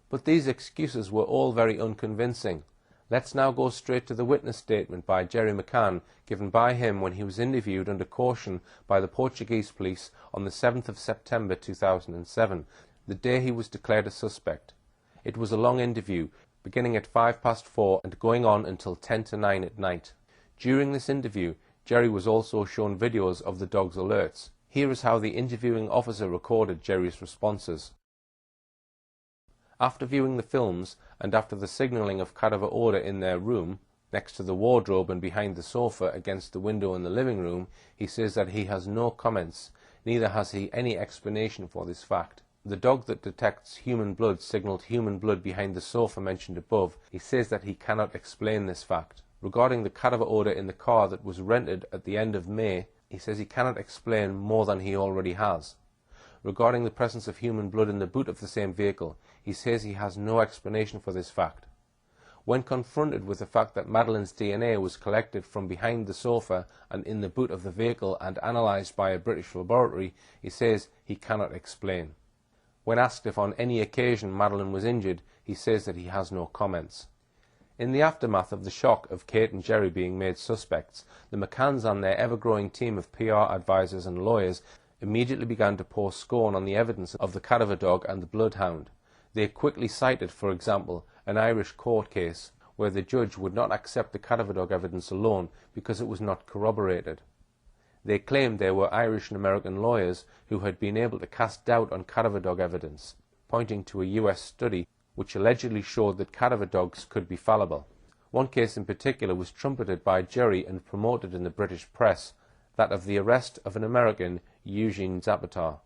But these excuses were all very unconvincing. Let's now go straight to the witness statement by Jerry McCann, given by him when he was interviewed under caution by the Portuguese police on the 7th of September 2007, the day he was declared a suspect. It was a long interview, beginning at 4:05 and going on until 10 to 9 at night. During this interview, Jerry was also shown videos of the dog's alerts. Here is how the interviewing officer recorded Jerry's responses. After viewing the films, and after the signalling of cadaver odour in their room, next to the wardrobe and behind the sofa against the window in the living room, he says that he has no comments, neither has he any explanation for this fact. The dog that detects human blood signalled human blood behind the sofa mentioned above. He says that he cannot explain this fact. Regarding the cadaver odour in the car that was rented at the end of May, he says he cannot explain more than he already has. Regarding the presence of human blood in the boot of the same vehicle, he says he has no explanation for this fact. When confronted with the fact that Madeleine's DNA was collected from behind the sofa and in the boot of the vehicle and analysed by a British laboratory, he says he cannot explain. When asked if on any occasion Madeleine was injured, he says that he has no comments. In the aftermath of the shock of Kate and Jerry being made suspects, the McCanns and their ever-growing team of PR advisors and lawyers immediately began to pour scorn on the evidence of the cadaver dog and the bloodhound. They quickly cited, for example, an Irish court case where the judge would not accept the cadaver dog evidence alone because it was not corroborated. They claimed there were Irish and American lawyers who had been able to cast doubt on cadaver dog evidence, pointing to a US study which allegedly showed that cadaver dogs could be fallible. One case in particular was trumpeted by Jerry and promoted in the British press, that of the arrest of an American, Eugene Zapatar,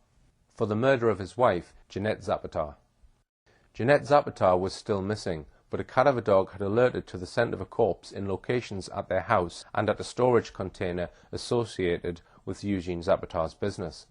for the murder of his wife, Jeanette Zapatar. Jeanette Zapatar was still missing, but a cadaver dog had alerted to the scent of a corpse in locations at their house and at a storage container associated with Eugene Zapatar's business.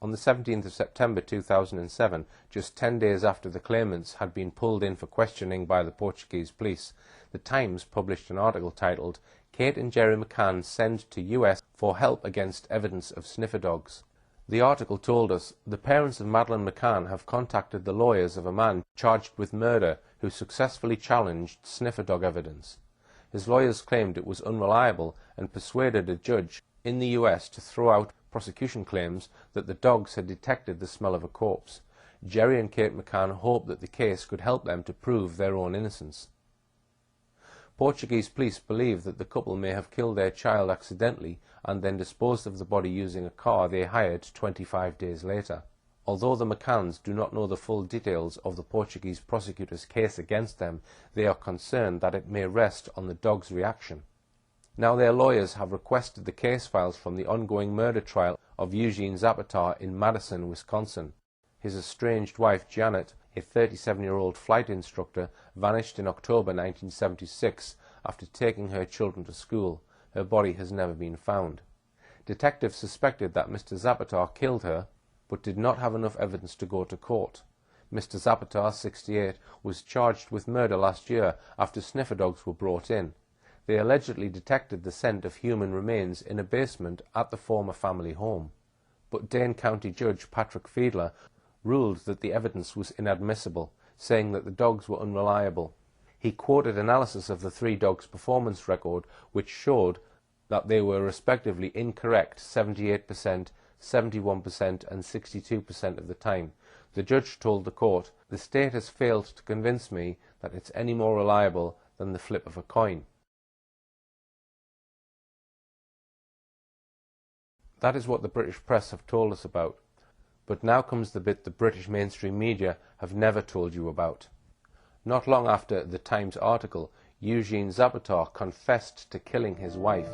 On the 17th of September 2007, just 10 days after the claimants had been pulled in for questioning by the Portuguese police, the Times published an article titled, "Kate and Jerry McCann Send to US for Help Against Evidence of Sniffer Dogs." The article told us, the parents of Madeleine McCann have contacted the lawyers of a man charged with murder who successfully challenged sniffer dog evidence. His lawyers claimed it was unreliable and persuaded a judge in the US to throw out Prosecution claims that the dogs had detected the smell of a corpse. Jerry and Kate McCann hoped that the case could help them to prove their own innocence. Portuguese police believe that the couple may have killed their child accidentally and then disposed of the body using a car they hired 25 days later. Although the McCanns do not know the full details of the Portuguese prosecutor's case against them, they are concerned that it may rest on the dog's reaction. Now their lawyers have requested the case files from the ongoing murder trial of Eugene Zapata in Madison, Wisconsin. His estranged wife Janet, a 37-year-old flight instructor, vanished in October 1976 after taking her children to school. Her body has never been found. Detectives suspected that Mr. Zapata killed her, but did not have enough evidence to go to court. Mr. Zapata, 68, was charged with murder last year after sniffer dogs were brought in. They allegedly detected the scent of human remains in a basement at the former family home. But Dane County Judge Patrick Fiedler ruled that the evidence was inadmissible, saying that the dogs were unreliable. He quoted analysis of the three dogs' performance record, which showed that they were respectively incorrect 78%, 71% and 62% of the time. The judge told the court, "The state has failed to convince me that it's any more reliable than the flip of a coin." That is what the British press have told us about. But now comes the bit the British mainstream media have never told you about. Not long after the Times article, Eugene Zapata confessed to killing his wife,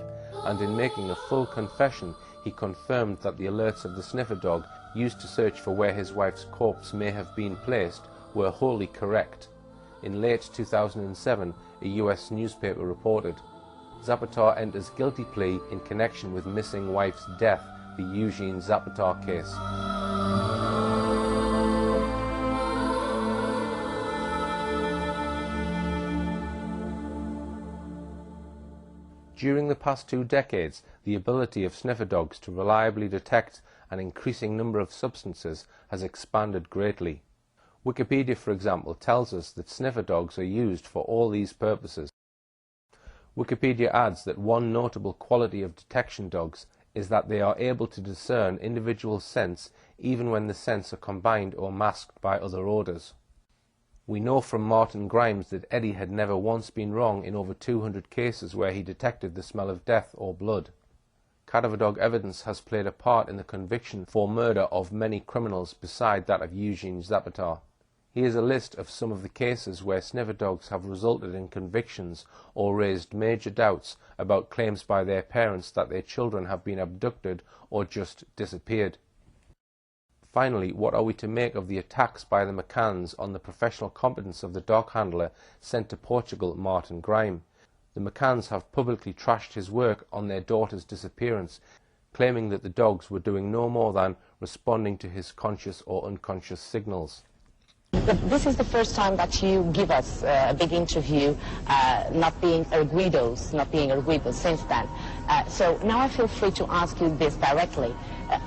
and in making a full confession, he confirmed that the alerts of the sniffer dog used to search for where his wife's corpse may have been placed were wholly correct. In late 2007, a US newspaper reported, "Zapata enters guilty plea in connection with missing wife's death, the Eugene Zapata case." During the past 2 decades, the ability of sniffer dogs to reliably detect an increasing number of substances has expanded greatly. Wikipedia, for example, tells us that sniffer dogs are used for all these purposes. Wikipedia adds that one notable quality of detection dogs is that they are able to discern individual scents even when the scents are combined or masked by other odours. We know from Martin Grimes that Eddie had never once been wrong in over 200 cases where he detected the smell of death or blood. Cadaver dog evidence has played a part in the conviction for murder of many criminals beside that of Eugene Zapata. Here is a list of some of the cases where sniffer dogs have resulted in convictions or raised major doubts about claims by their parents that their children have been abducted or just disappeared. Finally, what are we to make of the attacks by the McCanns on the professional competence of the dog handler sent to Portugal, Martin Grimes? The McCanns have publicly trashed his work on their daughter's disappearance, claiming that the dogs were doing no more than responding to his conscious or unconscious signals. This is the first time that you give us a big interview, not being arguidos since then. So now I feel free to ask you this directly.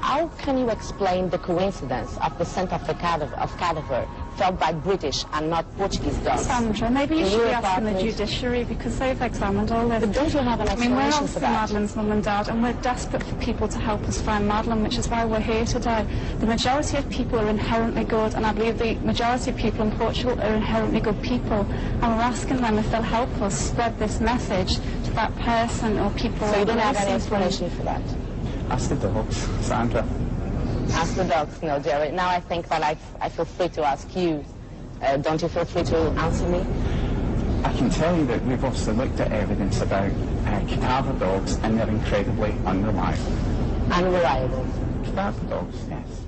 How can you explain the coincidence of the scent of cadaver felt by British and not Portuguese dogs? Sandra, maybe you should be asking the judiciary because they've examined all this. But don't you have an explanation we're for obviously that? Madeleine's mum and dad, and we're desperate for people to help us find Madeleine, which is why we're here today. The majority of people are inherently good, and I believe the majority of people in Portugal are inherently good people, and we're asking them if they'll help us spread this message to that person or people. So you don't have any explanation for that? Ask the dogs, Sandra. Ask the dogs, no, Jerry. Now I think that I feel free to ask you. Don't you feel free to answer me? I can tell you that we've obviously looked at evidence about cadaver dogs, and they're incredibly unreliable. Unreliable. Cadaver dogs, yes.